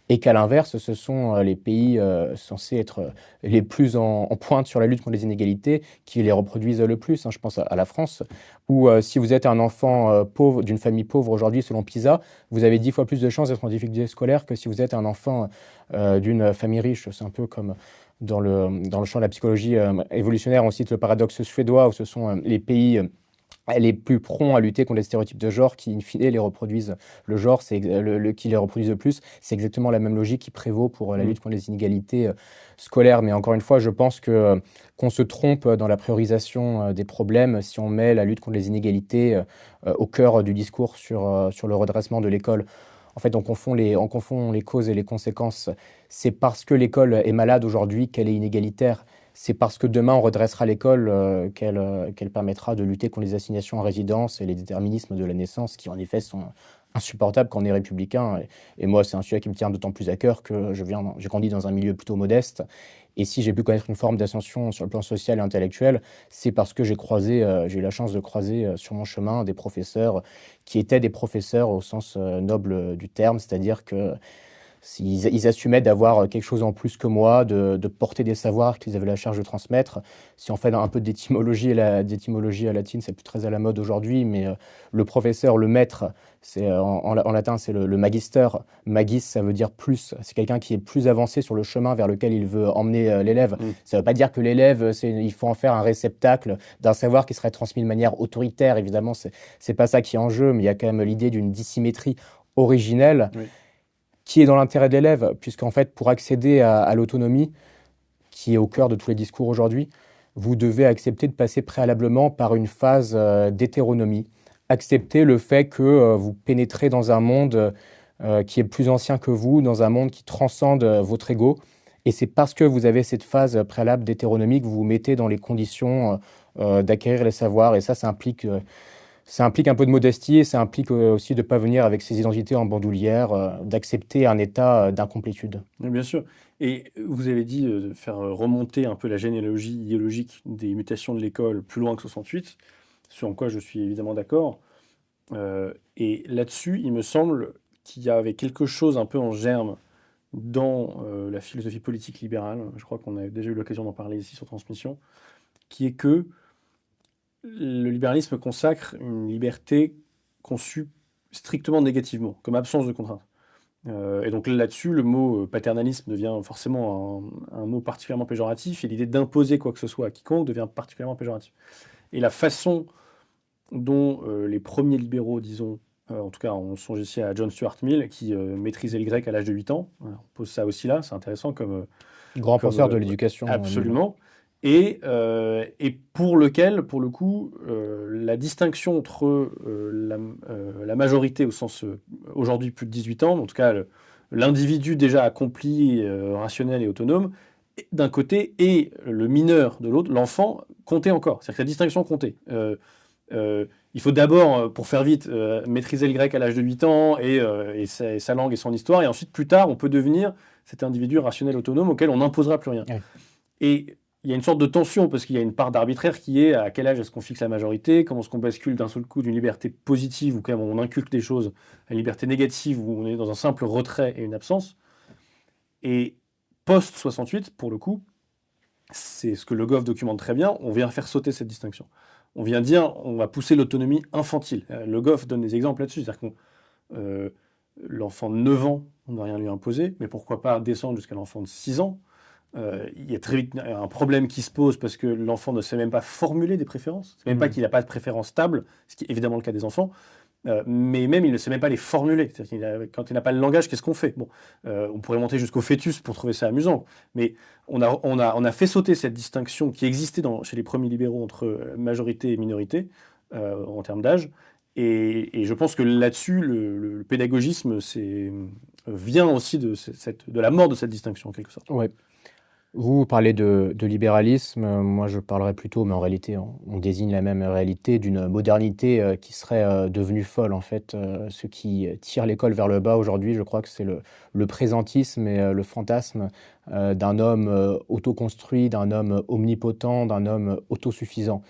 et qu'à l'inverse, ce sont les pays censés être les plus en pointe sur la lutte contre les inégalités qui les reproduisent le plus, hein. Je pense à la France, où si vous êtes un enfant pauvre d'une famille pauvre aujourd'hui, selon PISA, vous avez 10 fois plus de chances d'être en difficulté scolaire que si vous êtes un enfant d'une famille riche. C'est un peu comme dans le champ de la psychologie évolutionnaire, on cite le paradoxe suédois, où ce sont les pays les plus prompts à lutter contre les stéréotypes de genre qui, in fine, les reproduisent. Le genre, c'est qui les reproduisent le plus. C'est exactement la même logique qui prévaut pour la lutte contre les inégalités scolaires. Mais encore une fois, je pense qu'on se trompe dans la priorisation des problèmes si on met la lutte contre les inégalités au cœur du discours sur le redressement de l'école. En fait, on confond les causes et les conséquences. C'est parce que l'école est malade aujourd'hui qu'elle est inégalitaire. C'est parce que demain on redressera l'école qu'elle permettra de lutter contre les assignations à résidence et les déterminismes de la naissance qui en effet sont insupportables quand on est républicain. Et moi, c'est un sujet qui me tient d'autant plus à cœur que j'ai grandi dans un milieu plutôt modeste. Et si j'ai pu connaître une forme d'ascension sur le plan social et intellectuel, c'est parce que j'ai eu la chance de croiser sur mon chemin des professeurs qui étaient des professeurs au sens noble du terme, c'est-à-dire que ils assumaient d'avoir quelque chose en plus que moi, de porter des savoirs qu'ils avaient la charge de transmettre. Si on fait un peu d'étymologie d'étymologie latine, c'est plus très à la mode aujourd'hui, mais le professeur, le maître, en latin, c'est le magister. Magis, ça veut dire plus. C'est quelqu'un qui est plus avancé sur le chemin vers lequel il veut emmener l'élève. Ça ne veut pas dire que l'élève, il faut en faire un réceptacle d'un savoir qui serait transmis de manière autoritaire. Évidemment, c'est pas ça qui est en jeu, mais il y a quand même l'idée d'une dissymétrie originelle. Oui. Qui est dans l'intérêt de l'élève, puisqu'en fait, pour accéder à l'autonomie, qui est au cœur de tous les discours aujourd'hui, vous devez accepter de passer préalablement par une phase d'hétéronomie. Accepter le fait que vous pénétrez dans un monde qui est plus ancien que vous, dans un monde qui transcende votre ego. Et c'est parce que vous avez cette phase préalable d'hétéronomie que vous vous mettez dans les conditions d'acquérir les savoirs. Et ça implique un peu de modestie et ça implique aussi de ne pas venir avec ses identités en bandoulière, d'accepter un état d'incomplétude. Oui, bien sûr. Et vous avez dit de faire remonter un peu la généalogie idéologique des mutations de l'école plus loin que 68, ce en quoi je suis évidemment d'accord. Et là-dessus, il me semble qu'il y avait quelque chose un peu en germe dans la philosophie politique libérale. Je crois qu'on a déjà eu l'occasion d'en parler ici sur Transmission, qui est que le libéralisme consacre une liberté conçue strictement négativement, comme absence de contrainte. Et donc là-dessus, le mot paternalisme devient forcément un mot particulièrement péjoratif, et l'idée d'imposer quoi que ce soit à quiconque devient particulièrement péjoratif. Et la façon dont les premiers libéraux, disons, en tout cas on songe ici à John Stuart Mill, qui maîtrisait le grec à l'âge de 8 ans, on pose ça aussi là, c'est intéressant comme... Grand penseur de l'éducation. Absolument. Et pour lequel, pour le coup, la distinction entre la majorité au sens aujourd'hui plus de 18 ans, en tout cas l'individu déjà accompli, rationnel et autonome, d'un côté, et le mineur de l'autre, l'enfant, comptait encore. C'est-à-dire que la distinction comptait. Il faut d'abord, pour faire vite, maîtriser le grec à l'âge de 8 ans et sa langue et son histoire, et ensuite, plus tard, on peut devenir cet individu rationnel autonome auquel on n'imposera plus rien. Oui. Et il y a une sorte de tension, parce qu'il y a une part d'arbitraire qui est à quel âge est-ce qu'on fixe la majorité, comment est-ce qu'on bascule d'un seul coup d'une liberté positive, où quand même on inculque des choses, à une liberté négative, où on est dans un simple retrait et une absence. Et post-68, pour le coup, c'est ce que Le Goff documente très bien, on vient faire sauter cette distinction. On vient dire, on va pousser l'autonomie infantile. Le Goff donne des exemples là-dessus, c'est-à-dire que l'enfant de 9 ans, on ne va rien lui imposer, mais pourquoi pas descendre jusqu'à l'enfant de 6 ans. Il y a très vite un problème qui se pose parce que l'enfant ne sait même pas formuler des préférences. C'est même pas qu'il n'a pas de préférence stable, ce qui est évidemment le cas des enfants, mais même il ne sait même pas les formuler. Quand il n'a pas le langage, qu'est-ce qu'on fait? Bon, on pourrait monter jusqu'au fœtus pour trouver ça amusant, mais on a fait sauter cette distinction qui existait chez les premiers libéraux entre majorité et minorité en termes d'âge. Et je pense que là-dessus, le pédagogisme vient aussi de la mort de cette distinction, en quelque sorte. Ouais. Vous parlez de libéralisme, moi je parlerais plutôt, mais en réalité on désigne la même réalité, d'une modernité qui serait devenue folle en fait. Ce qui tire l'école vers le bas aujourd'hui, je crois que c'est le présentisme et le fantasme d'un homme autoconstruit, d'un homme omnipotent, d'un homme autosuffisant.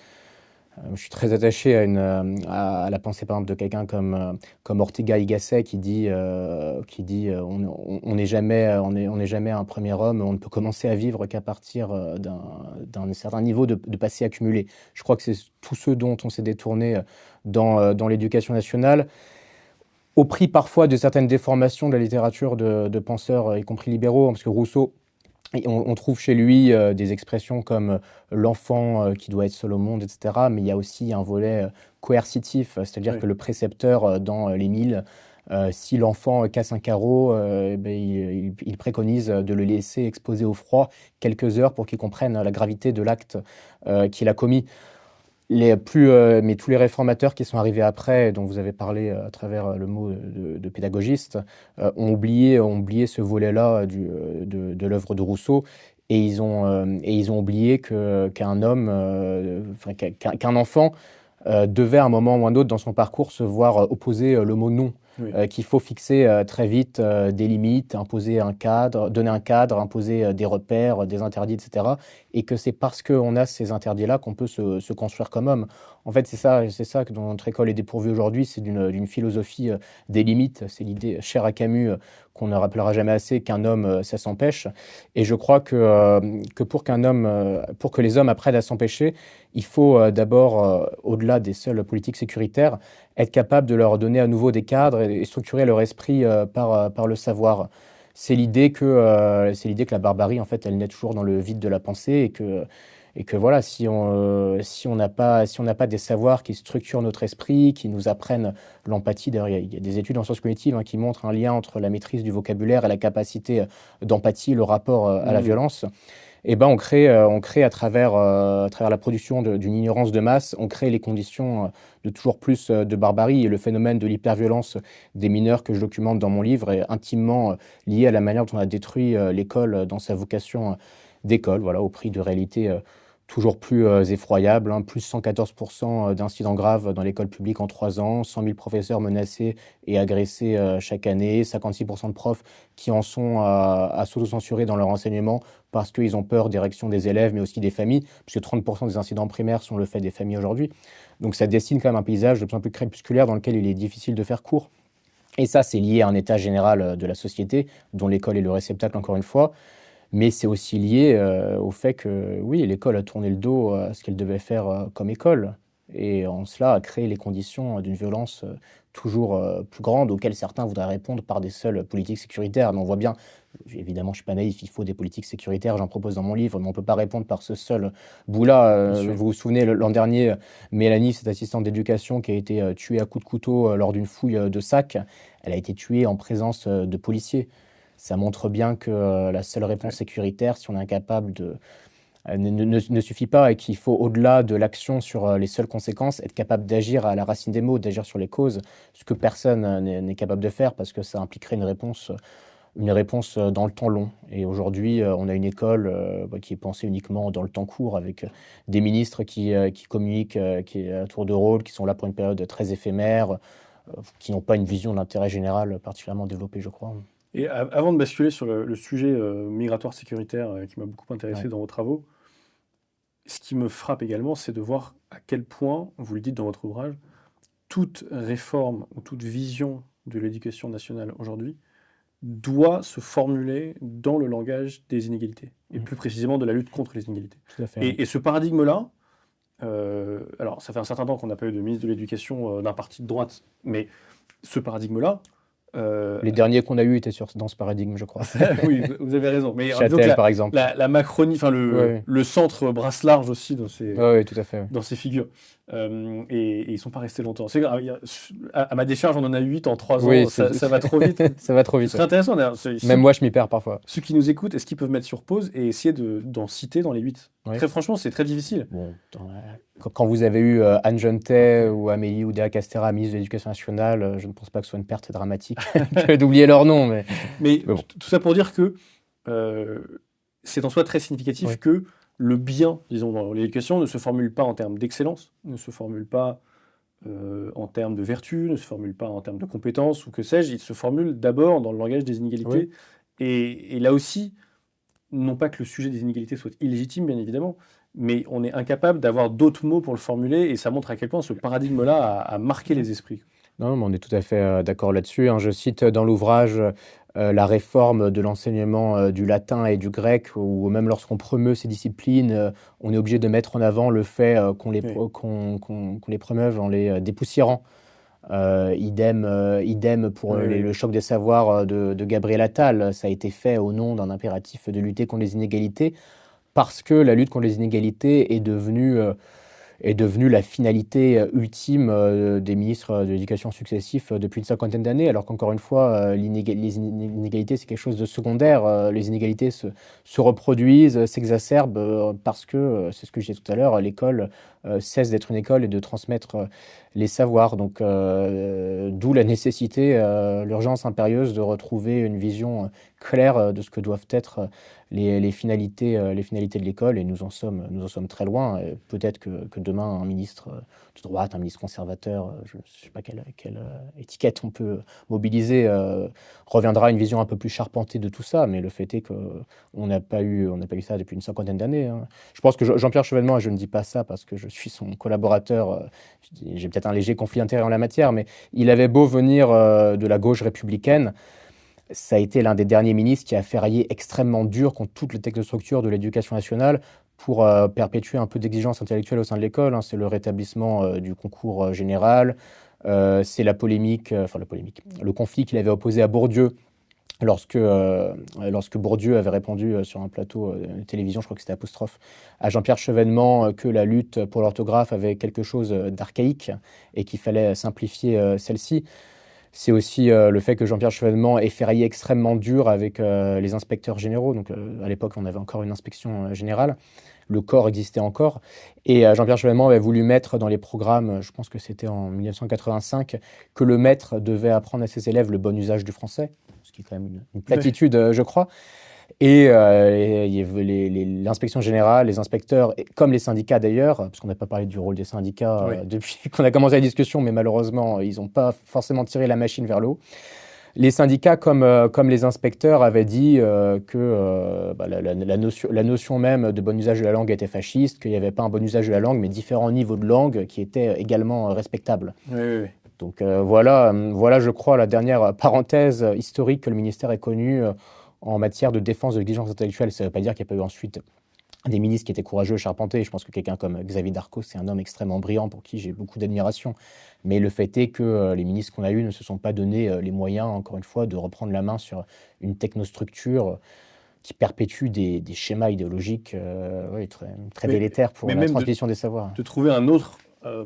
Je suis très attaché à la pensée, par exemple, de quelqu'un comme Ortega y Gasset on n'est jamais, on n'est jamais un premier homme, on ne peut commencer à vivre qu'à partir d'un certain niveau de passé accumulé. Je crois que c'est tout ce dont on s'est détourné dans l'éducation nationale, au prix parfois de certaines déformations de la littérature de penseurs, y compris libéraux, hein, parce que Rousseau, et on trouve chez lui des expressions comme l'enfant qui doit être seul au monde, etc. Mais il y a aussi un volet coercitif, c'est-à-dire Oui. que le précepteur dans l'Émile, si l'enfant casse un carreau, eh ben, il préconise de le laisser exposer au froid quelques heures pour qu'il comprenne la gravité de l'acte qu'il a commis. Mais tous les réformateurs qui sont arrivés après, dont vous avez parlé à travers le mot de pédagogiste, ont oublié ce volet-là de l'œuvre de Rousseau, et ils ont oublié qu'un homme, enfin, qu'un enfant devait à un moment ou un autre dans son parcours se voir opposer le mot non. Oui. Qu'il faut fixer très vite des limites, imposer un cadre, donner un cadre, imposer des repères, des interdits, etc. Et que c'est parce qu'on a ces interdits-là qu'on peut se construire comme homme. En fait, c'est ça que dont notre école est dépourvue aujourd'hui, c'est d'une philosophie des limites. C'est l'idée chère à Camus qu'on ne rappellera jamais assez, qu'un homme, ça s'empêche. Et je crois que pour que les hommes apprennent à s'empêcher, il faut d'abord, au-delà des seules politiques sécuritaires, être capable de leur donner à nouveau des cadres et structurer leur esprit par le savoir. C'est l'idée que la barbarie, en fait, elle naît toujours dans le vide de la pensée, et que voilà, si on n'a pas des savoirs qui structurent notre esprit, qui nous apprennent l'empathie. D'ailleurs, il y a des études en sciences cognitives qui montrent un lien entre la maîtrise du vocabulaire et la capacité d'empathie, le rapport à la violence. Et ben on crée à travers la production d'une ignorance de masse, on crée les conditions de toujours plus de barbarie. Et le phénomène de l'hyperviolence des mineurs que je documente dans mon livre est intimement lié à la manière dont on a détruit l'école dans sa vocation d'école, voilà, au prix de réalités toujours plus effroyables, hein. Plus 114% d'incidents graves dans l'école publique en 3 ans, 100 000 professeurs menacés et agressés chaque année, 56% de profs qui en sont à s'auto-censurer dans leur enseignement parce qu'ils ont peur des réactions des élèves, mais aussi des familles, puisque 30% des incidents primaires sont le fait des familles aujourd'hui. Donc ça dessine quand même un paysage de plus en plus crépusculaire dans lequel il est difficile de faire court. Et ça, c'est lié à un état général de la société, dont l'école est le réceptacle, encore une fois. Mais c'est aussi lié au fait que, oui, l'école a tourné le dos à ce qu'elle devait faire comme école. Et en cela, a créé les conditions d'une violence toujours plus grande, auxquelles certains voudraient répondre par des seules politiques sécuritaires. Mais on voit bien, évidemment, je ne suis pas naïf, il faut des politiques sécuritaires, j'en propose dans mon livre, mais on ne peut pas répondre par ce seul bout-là. Bien sûr. Vous vous souvenez, l'an dernier, Mélanie, cette assistante d'éducation qui a été tuée à coups de couteau lors d'une fouille de sac, elle a été tuée en présence de policiers. Ça montre bien que la seule réponse Ouais. sécuritaire, si on est incapable ne suffit pas, et qu'il faut, au-delà de l'action sur les seules conséquences, être capable d'agir à la racine des maux, d'agir sur les causes, ce que personne n'est capable de faire parce que ça impliquerait une réponse dans le temps long. Et aujourd'hui, on a une école qui est pensée uniquement dans le temps court, avec des ministres qui communiquent qui, à tour de rôle, qui sont là pour une période très éphémère, qui n'ont pas une vision de l'intérêt général particulièrement développée, je crois. Et avant de basculer sur le sujet migratoire sécuritaire qui m'a beaucoup intéressé Ouais. dans vos travaux, ce qui me frappe également, c'est de voir à quel point, vous le dites dans votre ouvrage, toute réforme ou toute vision de l'éducation nationale aujourd'hui doit se formuler dans le langage des inégalités, et Mhm. plus précisément de la lutte contre les inégalités. Tout à fait. Ouais. Et ce paradigme-là, alors ça fait un certain temps qu'on n'a pas eu de ministre de l'Éducation d'un parti de droite, mais ce paradigme-là, euh, Les derniers qu'on a eus étaient dans ce paradigme, je crois. oui, vous avez raison, mais disons que Châtel, par exemple. la Macronie, enfin Oui, le centre brasse large aussi oui, tout à fait. Ouais. dans ces figures. Et ils sont pas restés longtemps. C'est grave, à ma décharge, on en a 8 en 3 Oui, ans, ça va trop vite. ça va trop Ce vite. serait Ouais. intéressant, d'ailleurs, Même moi, je m'y perds parfois. ceux qui nous écoutent, est-ce qu'ils peuvent mettre sur pause et essayer d'en citer dans les 8? Oui. Très franchement, c'est très difficile. Bon, quand vous avez eu Anne Genetet ou Amélie Oudéa-Castéra, ministre de l'Éducation nationale, je ne pense pas que ce soit une perte dramatique que d'oublier leur nom. Mais Mais bon. tout ça pour dire que euh, c'est en soi très significatif Oui. que le bien, disons, dans l'éducation ne se formule pas en termes d'excellence, ne se formule pas en termes de vertu, ne se formule pas en termes de compétences ou que sais-je, il se formule d'abord dans le langage des inégalités. Oui. Et là aussi, non pas que le sujet des inégalités soit illégitime, bien évidemment, mais on est incapable d'avoir d'autres mots pour le formuler, et ça montre à quel point ce paradigme-là a marqué les esprits. Non, mais on est tout à fait d'accord là-dessus, hein. Je cite dans l'ouvrage la réforme de l'enseignement du latin et du grec, où même lorsqu'on promeut ces disciplines, on est obligé de mettre en avant le fait Oui. qu'on les promeuve en les dépoussiérant. Idem pour Oui, oui, le oui. choc des savoirs de Gabriel Attal. Ça a été fait au nom d'un impératif de lutter contre les inégalités, parce que la lutte contre les inégalités est devenue la finalité ultime des ministres de l'éducation successifs depuis une cinquantaine d'années, alors qu'encore une fois, les inégalités, c'est quelque chose de secondaire. Les inégalités se reproduisent, s'exacerbent, parce que, c'est ce que je disais tout à l'heure, l'école cesse d'être une école et de transmettre les savoirs. Donc, d'où la nécessité, l'urgence impérieuse de retrouver une vision claire de ce que doivent être les finalités de l'école, et nous en sommes très loin. Peut-être que demain, un ministre de droite, un ministre conservateur, je ne sais pas quelle étiquette on peut mobiliser, reviendra à une vision un peu plus charpentée de tout ça, mais le fait est qu'on on n'a pas eu ça depuis une cinquantaine d'années, hein. Je pense que Jean-Pierre Chevènement, et je ne dis pas ça parce que je suis son collaborateur, j'ai peut-être un léger conflit d'intérêts en la matière, mais il avait beau venir de la gauche républicaine, ça a été l'un des derniers ministres qui a ferraillé extrêmement dur contre toute la technostructure de l'éducation nationale pour perpétuer un peu d'exigence intellectuelle au sein de l'école, hein. C'est le rétablissement du concours général, c'est le conflit qu'il avait opposé à Bourdieu lorsque Bourdieu avait répondu sur un plateau de télévision, je crois que c'était Apostrophe, à Jean-Pierre Chevènement, que la lutte pour l'orthographe avait quelque chose d'archaïque et qu'il fallait simplifier celle-ci. C'est aussi le fait que Jean-Pierre Chevènement ait ferraillé extrêmement dur avec les inspecteurs généraux. Donc, à l'époque, on avait encore une inspection générale. Le corps existait encore. Et Jean-Pierre Chevènement avait voulu mettre dans les programmes, je pense que c'était en 1985, que le maître devait apprendre à ses élèves le bon usage du français, ce qui est quand même une Ouais. platitude, je crois. Et l'inspection générale, les inspecteurs, comme les syndicats d'ailleurs, parce qu'on n'a pas parlé du rôle des syndicats Oui. depuis qu'on a commencé la discussion, mais malheureusement, ils n'ont pas forcément tiré la machine vers le haut. Les syndicats, comme les inspecteurs, avaient dit que la notion même de bon usage de la langue était fasciste, qu'il n'y avait pas un bon usage de la langue, mais différents niveaux de langue qui étaient également respectables. Oui, oui, oui. Donc voilà, je crois, la dernière parenthèse historique que le ministère ait connue en matière de défense de l'exigence intellectuelle. Ça ne veut pas dire qu'il n'y a pas eu ensuite des ministres qui étaient courageux, charpentés. Je pense que quelqu'un comme Xavier Darcos, c'est un homme extrêmement brillant pour qui j'ai beaucoup d'admiration. Mais le fait est que les ministres qu'on a eus ne se sont pas donné les moyens, encore une fois, de reprendre la main sur une technostructure qui perpétue des schémas idéologiques oui, très, très Mais, délétères pour mais la même transmission des savoirs. de trouver un autre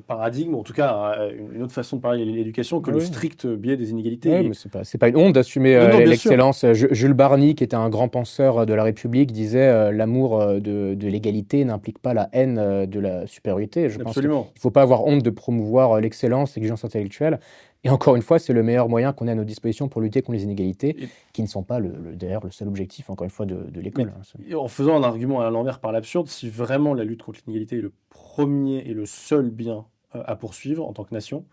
paradigme, en tout cas une autre façon de parler de l'éducation que le Oui. strict biais des inégalités. Oui, mais c'est pas une honte d'assumer Non, non, bien sûr. l'excellence. Jules Barny, qui était un grand penseur de la République, disait l'amour de l'égalité n'implique pas la haine de la supériorité. Je pense qu'il ne Absolument. faut pas avoir honte de promouvoir l'excellence, l'exigence intellectuelle. Et encore une fois, c'est le meilleur moyen qu'on ait à nos dispositions pour lutter contre les inégalités, Et, qui ne sont pas d'ailleurs le seul objectif, encore une fois, de mais l'école, hein. en faisant un argument à l'envers par l'absurde, si vraiment la lutte contre l'inégalité est le premier et le seul bien à poursuivre en tant que nation,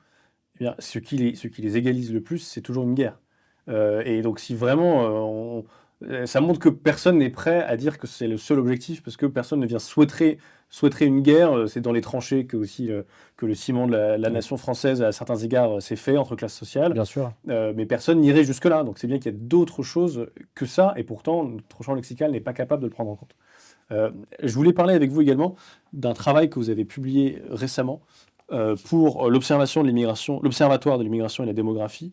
eh bien, ce qui les égalise le plus, c'est toujours une guerre. Et donc, si vraiment Ça montre que personne n'est prêt à dire que c'est le seul objectif, parce que personne ne vient souhaiterait une guerre. C'est dans les tranchées que, aussi, que le ciment de la Oui, nation française, à certains égards, s'est fait entre classes sociales. bien sûr. Mais personne n'irait jusque-là. Donc c'est bien qu'il y a d'autres choses que ça, et pourtant, notre champ lexical n'est pas capable de le prendre en compte. Je voulais parler avec vous également d'un travail que vous avez publié récemment pour l'Observatoire de l'immigration et la démographie,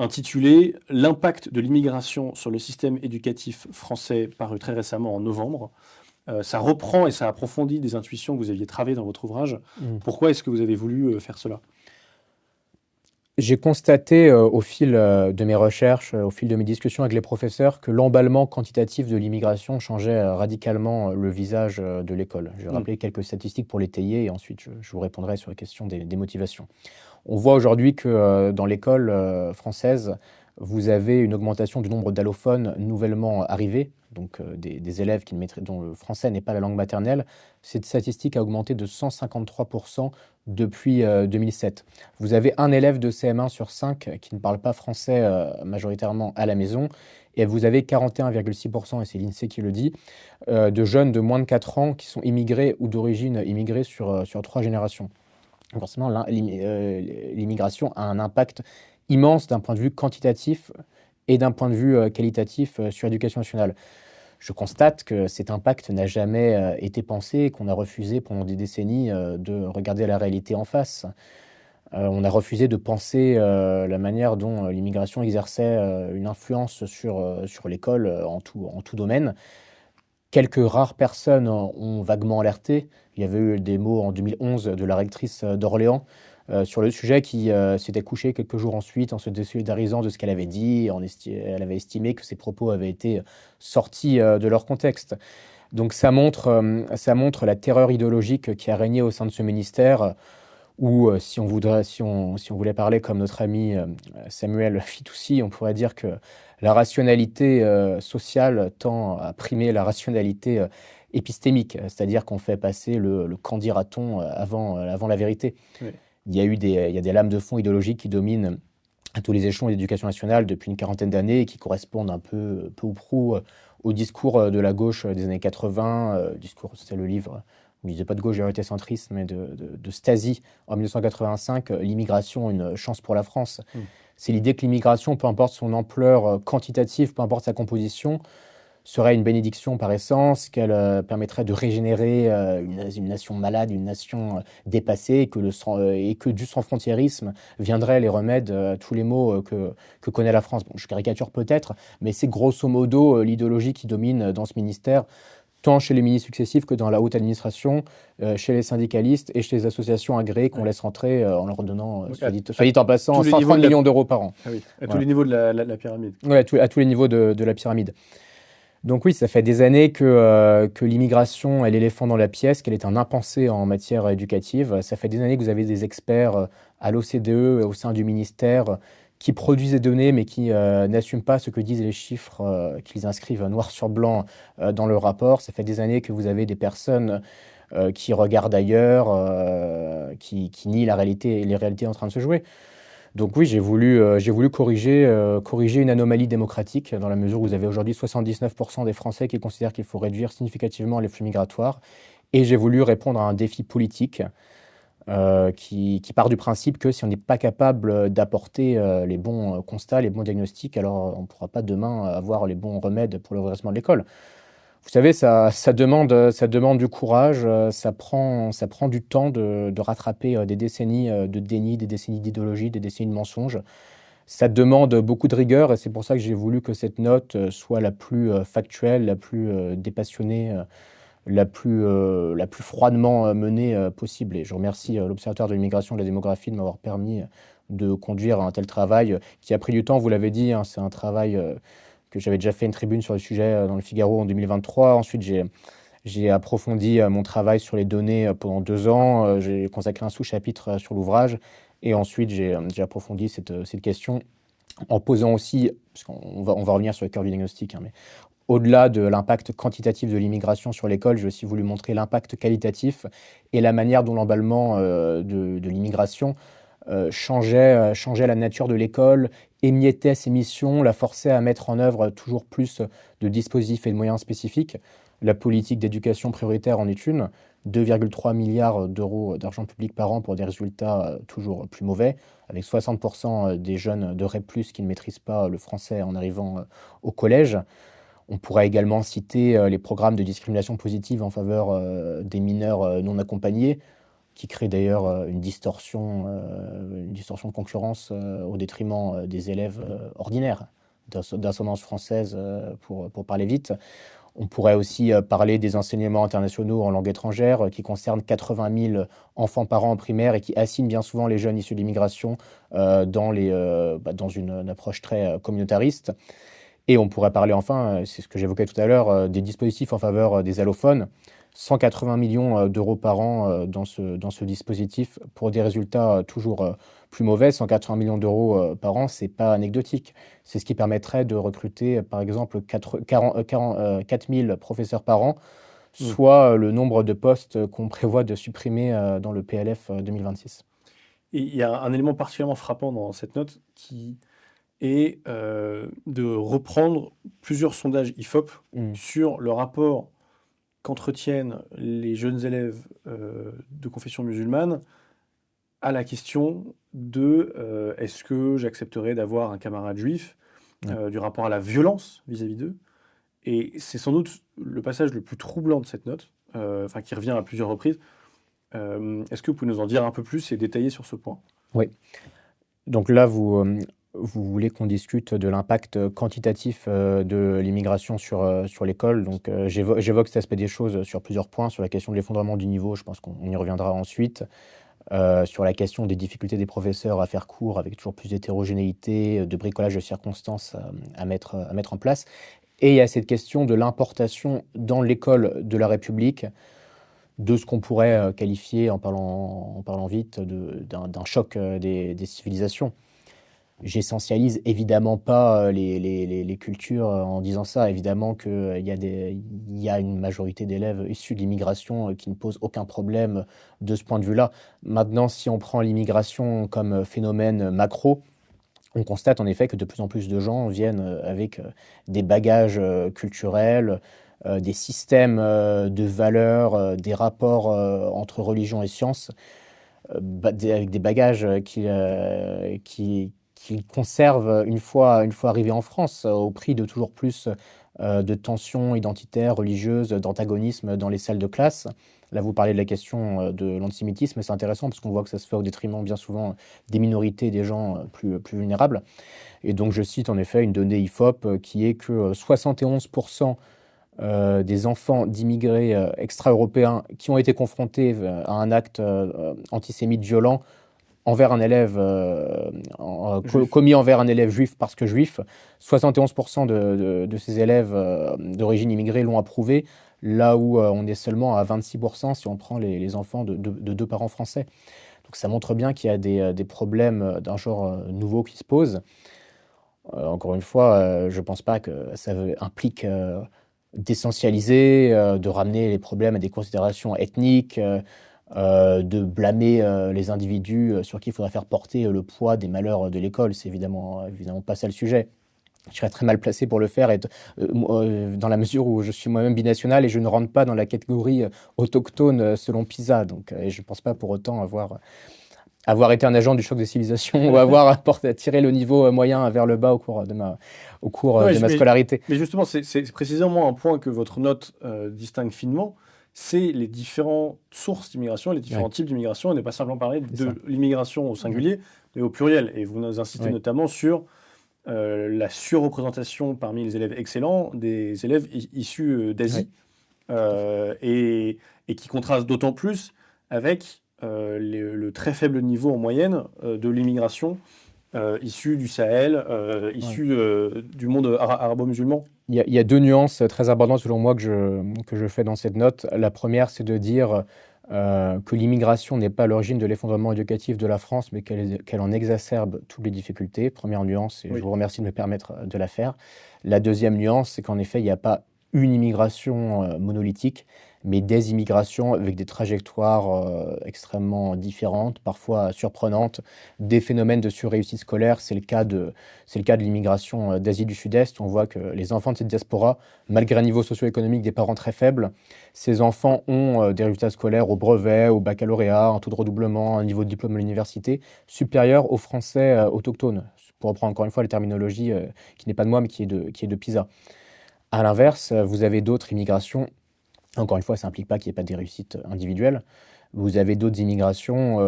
intitulé L'impact de l'immigration sur le système éducatif français, paru très récemment en novembre. Ça reprend et ça approfondit des intuitions que vous aviez travaillées dans votre ouvrage. Mm. Pourquoi est-ce que vous avez voulu faire cela? J'ai constaté au fil de mes recherches, au fil de mes discussions avec les professeurs, que l'emballement quantitatif de l'immigration changeait radicalement le visage de l'école. Je vais Hmm. rappeler quelques statistiques pour l'étayer et ensuite je vous répondrai sur la question des motivations. On voit aujourd'hui que dans l'école française, vous avez une augmentation du nombre d'allophones nouvellement arrivés, donc des élèves dont le français n'est pas la langue maternelle. Cette statistique a augmenté de 153% depuis 2007. Vous avez un élève de CM1 sur 5 qui ne parle pas français majoritairement à la maison, et vous avez 41,6%, et c'est l'INSEE qui le dit, de jeunes de moins de 4 ans qui sont immigrés ou d'origine immigrée sur 3 générations. Forcément, l'immigration a un impact immense d'un point de vue quantitatif et d'un point de vue qualitatif sur l'éducation nationale. Je constate que cet impact n'a jamais été pensé et qu'on a refusé pendant des décennies de regarder la réalité en face. On a refusé de penser la manière dont l'immigration exerçait une influence sur l'école en tout domaine. Quelques rares personnes ont vaguement alerté. Il y avait eu des mots en 2011 de la rectrice d'Orléans sur le sujet qui s'était couchée quelques jours ensuite en se désolidarisant de ce qu'elle avait dit. Elle avait estimé que ses propos avaient été sortis de leur contexte. Donc ça montre la terreur idéologique qui a régné au sein de ce ministère, où si on voulait parler comme notre ami Samuel Fitoussi, on pourrait dire que la rationalité sociale tend à primer la rationalité épistémique, c'est-à-dire qu'on fait passer le qu'en dira-t-on avant la vérité. Oui. Il y a des lames de fond idéologiques qui dominent à tous les échelons de l'éducation nationale depuis une quarantaine d'années et qui correspondent un peu ou prou au discours de la gauche des années 80. C'était le livre, où il ne disait pas de gauche, vérité centriste, mais de Stasi en 1985, l'immigration, une chance pour la France. Hmm. C'est l'idée que l'immigration, peu importe son ampleur quantitative, peu importe sa composition, serait une bénédiction par essence, qu'elle permettrait de régénérer une nation malade, une nation dépassée, et que du sans-frontiérisme viendraient les remèdes à tous les maux que connaît la France. Bon, je caricature peut-être, mais c'est grosso modo l'idéologie qui domine dans ce ministère, tant chez les ministres successifs que dans la haute administration, chez les syndicalistes et chez les associations agréées qu'on Ouais. laisse entrer en leur donnant, Donc, soit dit en passant, tous les niveaux 130 de la... millions d'euros par an. Ah oui, à tous Voilà. les niveaux de la pyramide. Ouais, à tous les niveaux de la pyramide. Donc oui, ça fait des années que l'immigration est l'éléphant dans la pièce, qu'elle est un impensé en matière éducative. Ça fait des années que vous avez des experts à l'OCDE, au sein du ministère, qui produisent des données, mais qui n'assument pas ce que disent les chiffres qu'ils inscrivent noir sur blanc dans le rapport. Ça fait des années que vous avez des personnes qui regardent ailleurs, qui nient la réalité et les réalités en train de se jouer. Donc oui, j'ai voulu corriger une anomalie démocratique, dans la mesure où vous avez aujourd'hui 79% des Français qui considèrent qu'il faut réduire significativement les flux migratoires. Et j'ai voulu répondre à un défi politique qui part du principe que si on n'est pas capable d'apporter les bons constats, les bons diagnostics, alors on ne pourra pas demain avoir les bons remèdes pour le redressement de l'école. Vous savez, ça demande du courage, ça prend du temps de rattraper des décennies de déni, des décennies d'idéologie, des décennies de mensonges. Ça demande beaucoup de rigueur et c'est pour ça que j'ai voulu que cette note soit la plus factuelle, la plus dépassionnée, la plus froidement menée possible. Et je remercie l'Observatoire de l'immigration et de la démographie de m'avoir permis de conduire un tel travail qui a pris du temps, vous l'avez dit, hein, c'est un travail que j'avais déjà fait une tribune sur le sujet dans le Figaro en 2023. Ensuite, j'ai approfondi mon travail sur les données pendant 2 ans. J'ai consacré un sous-chapitre sur l'ouvrage. Et ensuite, j'ai approfondi cette question en posant aussi, parce on va revenir sur le cœur du diagnostic, hein, mais au-delà de l'impact quantitatif de l'immigration sur l'école, j'ai aussi voulu montrer l'impact qualitatif et la manière dont l'emballement de l'immigration changeait la nature de l'école, émiettait ses missions, la forçait à mettre en œuvre toujours plus de dispositifs et de moyens spécifiques. La politique d'éducation prioritaire en est une, 2,3 milliards d'euros d'argent public par an pour des résultats toujours plus mauvais, avec 60% des jeunes de REP+, qui ne maîtrisent pas le français en arrivant au collège. On pourrait également citer les programmes de discrimination positive en faveur des mineurs non accompagnés, qui créent d'ailleurs une distorsion de concurrence au détriment des élèves ordinaires d'ascendance française, pour parler vite. On pourrait aussi parler des enseignements internationaux en langue étrangère qui concernent 80 000 enfants par an en primaire et qui assignent bien souvent les jeunes issus de l'immigration dans une approche très communautariste. Et on pourrait parler enfin, c'est ce que j'évoquais tout à l'heure, des dispositifs en faveur des allophones. 180 millions d'euros par an dans ce dispositif pour des résultats toujours plus mauvais. 180 millions d'euros par an, c'est pas anecdotique. C'est ce qui permettrait de recruter, par exemple, 4 000 professeurs par an, Mm. soit le nombre de postes qu'on prévoit de supprimer dans le PLF 2026. Et il y a un élément particulièrement frappant dans cette note qui est de reprendre plusieurs sondages IFOP Mm. sur le rapport qu'entretiennent les jeunes élèves de confession musulmane à la question de est-ce que j'accepterais d'avoir un camarade juif, Ouais. du rapport à la violence vis-à-vis d'eux. Et c'est sans doute le passage le plus troublant de cette note, enfin qui revient à plusieurs reprises. Est-ce que vous pouvez nous en dire un peu plus et détailler sur ce point? Oui. Donc là, vous voulez qu'on discute de l'impact quantitatif de l'immigration sur l'école. Donc j'évoque cet aspect des choses sur plusieurs points. Sur la question de l'effondrement du niveau, je pense qu'on y reviendra ensuite. Sur la question des difficultés des professeurs à faire cours avec toujours plus d'hétérogénéité, de bricolage de circonstances à mettre en place. Et il y a cette question de l'importation dans l'école de la République de ce qu'on pourrait qualifier, en parlant vite, d'un choc des civilisations. J'essentialise évidemment pas les cultures en disant ça. Évidemment qu'il y a une majorité d'élèves issus de l'immigration qui ne posent aucun problème de ce point de vue-là. Maintenant, si on prend l'immigration comme phénomène macro, on constate en effet que de plus en plus de gens viennent avec des bagages culturels, des systèmes de valeurs, des rapports entre religion et science, avec des bagages qu'ils conservent une fois arrivés en France, au prix de toujours plus de tensions identitaires, religieuses, d'antagonisme dans les salles de classe. Là, vous parlez de la question de l'antisémitisme, et c'est intéressant parce qu'on voit que ça se fait au détriment bien souvent des minorités, des gens plus vulnérables. Et donc, je cite en effet une donnée IFOP qui est que 71% des enfants d'immigrés extra-européens qui ont été confrontés à un acte antisémite violent envers un élève, Juif. commis envers un élève juif parce que juif, 71% de ces élèves d'origine immigrée l'ont approuvé, là où on est seulement à 26% si on prend les enfants de deux parents français. Donc ça montre bien qu'il y a des problèmes d'un genre nouveau qui se posent. Encore une fois, je ne pense pas que ça implique d'essentialiser, de ramener les problèmes à des considérations ethniques, de blâmer les individus sur qui il faudrait faire porter le poids des malheurs de l'école. C'est évidemment pas ça le sujet. Je serais très mal placé pour le faire, dans la mesure où je suis moi-même binational et je ne rentre pas dans la catégorie autochtone selon PISA. Donc, et je ne pense pas pour autant avoir été un agent du choc des civilisations ou avoir tiré le niveau moyen vers le bas au cours de ma Ouais, de ma scolarité. mais justement, c'est précisément un point que votre note distingue finement, c'est les différentes sources d'immigration, les différents Ouais, types d'immigration, et ne pas simplement parler c'est ça. de l'immigration au singulier, mais au pluriel. Et vous nous insistez Ouais, notamment sur la surreprésentation parmi les élèves excellents des élèves issus ouais, d'Asie, tout à fait. et qui contraste d'autant plus avec le très faible niveau en moyenne de l'immigration issue du Sahel, Ouais. issue du monde arabo-musulman. Il y a deux nuances très importantes selon moi que je fais dans cette note. La première, c'est de dire que l'immigration n'est pas à l'origine de l'effondrement éducatif de la France, mais qu'elle en exacerbe toutes les difficultés. Première nuance, et je Oui. vous remercie de me permettre de la faire. La deuxième nuance, c'est qu'en effet, il n'y a pas une immigration monolithique, mais des immigrations avec des trajectoires extrêmement différentes, parfois surprenantes, des phénomènes de surréussite scolaire. C'est le cas de l'immigration d'Asie du Sud-Est. On voit que les enfants de cette diaspora, malgré un niveau socio-économique des parents très faible, ces enfants ont des résultats scolaires au brevet, au baccalauréat, un taux de redoublement, un niveau de diplôme à l'université supérieur aux Français autochtones, pour reprendre encore une fois la terminologie qui n'est pas de moi, mais qui est de PISA. À l'inverse, vous avez d'autres immigrations. Encore une fois, ça n'implique pas qu'il n'y ait pas des réussites individuelles. Vous avez d'autres immigrations,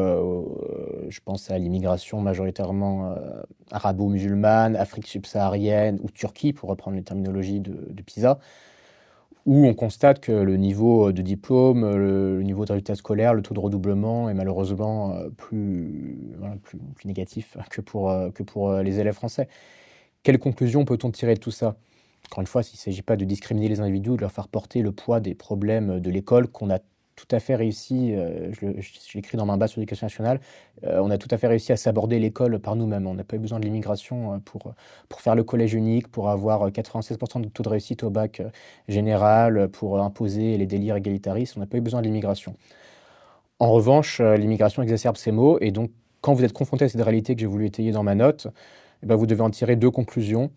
je pense à l'immigration majoritairement arabo-musulmane, Afrique subsaharienne ou Turquie, pour reprendre les terminologies de PISA, où on constate que le niveau de diplôme, le niveau de résultats scolaires, le taux de redoublement est malheureusement voilà, plus négatif que pour les élèves français. Quelle conclusion peut-on tirer de tout ça? Encore une fois, il ne s'agit pas de discriminer les individus, de leur faire porter le poids des problèmes de l'école qu'on a tout à fait réussi, je l'écris dans ma base sur l'éducation nationale, on a tout à fait réussi à s'aborder l'école par nous-mêmes. On n'a pas eu besoin de l'immigration pour faire le collège unique, pour avoir 96% de taux de réussite au bac général, pour imposer les délires égalitaristes. On n'a pas eu besoin de l'immigration. En revanche, l'immigration exacerbe ces maux, et donc quand vous êtes confronté à cette réalité que j'ai voulu étayer dans ma note, eh ben, vous devez en tirer deux conclusions.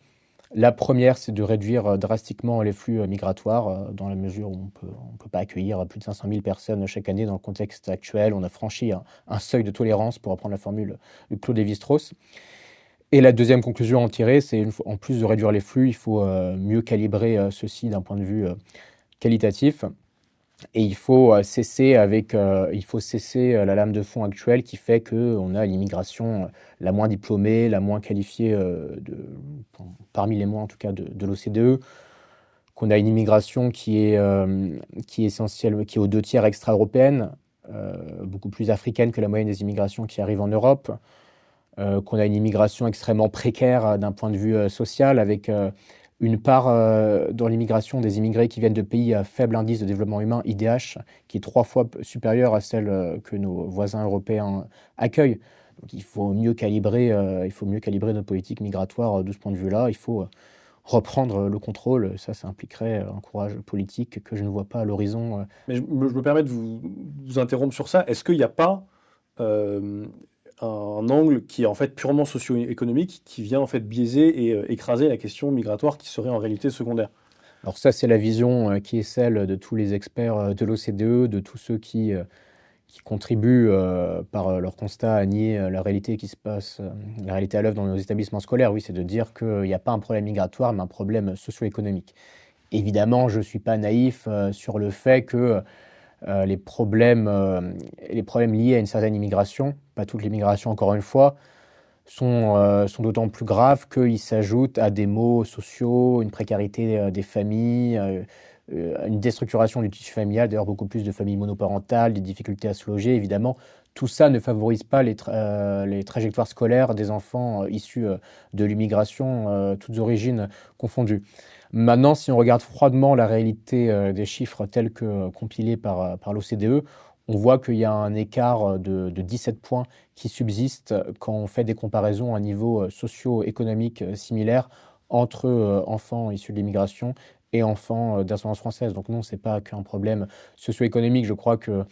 La première, c'est de réduire drastiquement les flux migratoires, dans la mesure où on peut pas accueillir plus de 500 000 personnes chaque année dans le contexte actuel. On a franchi un seuil de tolérance, pour reprendre la formule de Claude Lévi-Strauss. Et la deuxième conclusion à en tirer, c'est en plus de réduire les flux, il faut mieux calibrer ceci d'un point de vue qualitatif. Et il faut cesser la lame de fond actuelle qui fait qu'on a l'immigration la moins diplômée, la moins qualifiée, parmi les moins en tout cas de l'OCDE, qu'on a une immigration qui est essentielle, qui est aux deux tiers extra-européenne, beaucoup plus africaine que la moyenne des immigrations qui arrivent en Europe, qu'on a une immigration extrêmement précaire d'un point de vue social, avec une part dans l'immigration des immigrés qui viennent de pays à faible indice de développement humain, IDH, qui est 3 fois supérieure à celle que nos voisins européens accueillent. Donc il faut mieux calibrer nos politiques migratoires de ce point de vue-là. Il faut reprendre le contrôle. Ça impliquerait un courage politique que je ne vois pas à l'horizon. Mais je me permets de vous interrompre sur ça. Est-ce qu'il n'y a pas euh, un angle qui est en fait purement socio-économique, qui vient en fait biaiser et écraser la question migratoire qui serait en réalité secondaire? Alors ça, c'est la vision qui est celle de tous les experts de l'OCDE, de tous ceux qui contribuent par leur constat à nier la réalité qui se passe, la réalité à l'œuvre dans nos établissements scolaires. Oui, c'est de dire qu'il n'y a pas un problème migratoire, mais un problème socio-économique. Évidemment, je ne suis pas naïf sur le fait que les problèmes liés à une certaine immigration, pas toute l'immigration encore une fois, sont d'autant plus graves qu'ils s'ajoutent à des maux sociaux, une précarité des familles, une déstructuration du tissu familial, d'ailleurs beaucoup plus de familles monoparentales, des difficultés à se loger, évidemment. Tout ça ne favorise pas les trajectoires scolaires des enfants issus de l'immigration, toutes origines confondues. Maintenant, si on regarde froidement la réalité des chiffres tels que compilés par l'OCDE, on voit qu'il y a un écart de 17 points qui subsiste quand on fait des comparaisons à un niveau socio-économique similaire entre enfants issus de l'immigration et enfants d'ascendance française. Donc non, ce n'est pas qu'un problème socio-économique. Je crois que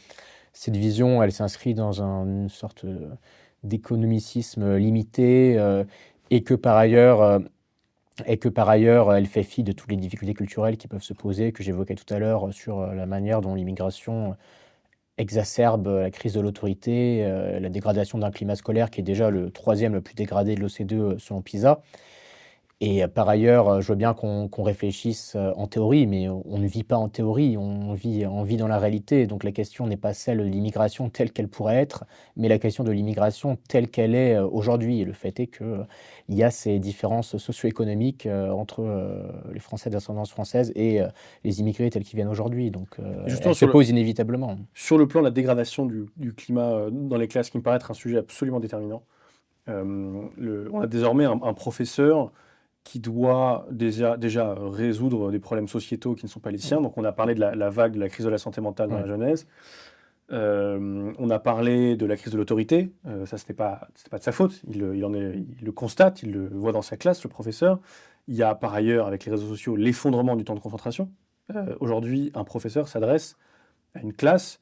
cette vision, elle s'inscrit dans une sorte d'économicisme limité et que par ailleurs, elle fait fi de toutes les difficultés culturelles qui peuvent se poser, que j'évoquais tout à l'heure sur la manière dont l'immigration exacerbe la crise de l'autorité, la dégradation d'un climat scolaire qui est déjà le troisième le plus dégradé de l'OCDE selon PISA. Et par ailleurs, je veux bien qu'on réfléchisse en théorie, mais on ne vit pas en théorie, on vit dans la réalité. Donc la question n'est pas celle de l'immigration telle qu'elle pourrait être, mais la question de l'immigration telle qu'elle est aujourd'hui. Et le fait est qu'il y a ces différences socio-économiques entre les Français d'ascendance française et les immigrés tels qu'ils viennent aujourd'hui. Donc Justement, elle se pose inévitablement. sur le plan de la dégradation du climat dans les classes, qui me paraît être un sujet absolument déterminant, on a désormais un professeur qui doit déjà résoudre des problèmes sociétaux qui ne sont pas les siens. Donc on a parlé de la vague de la crise de la santé mentale dans la jeunesse. On a parlé de la crise de l'autorité. Ça, c'était pas de sa faute. Il le constate, il le voit dans sa classe, le professeur. Il y a par ailleurs, avec les réseaux sociaux, l'effondrement du temps de concentration. Aujourd'hui, un professeur s'adresse à une classe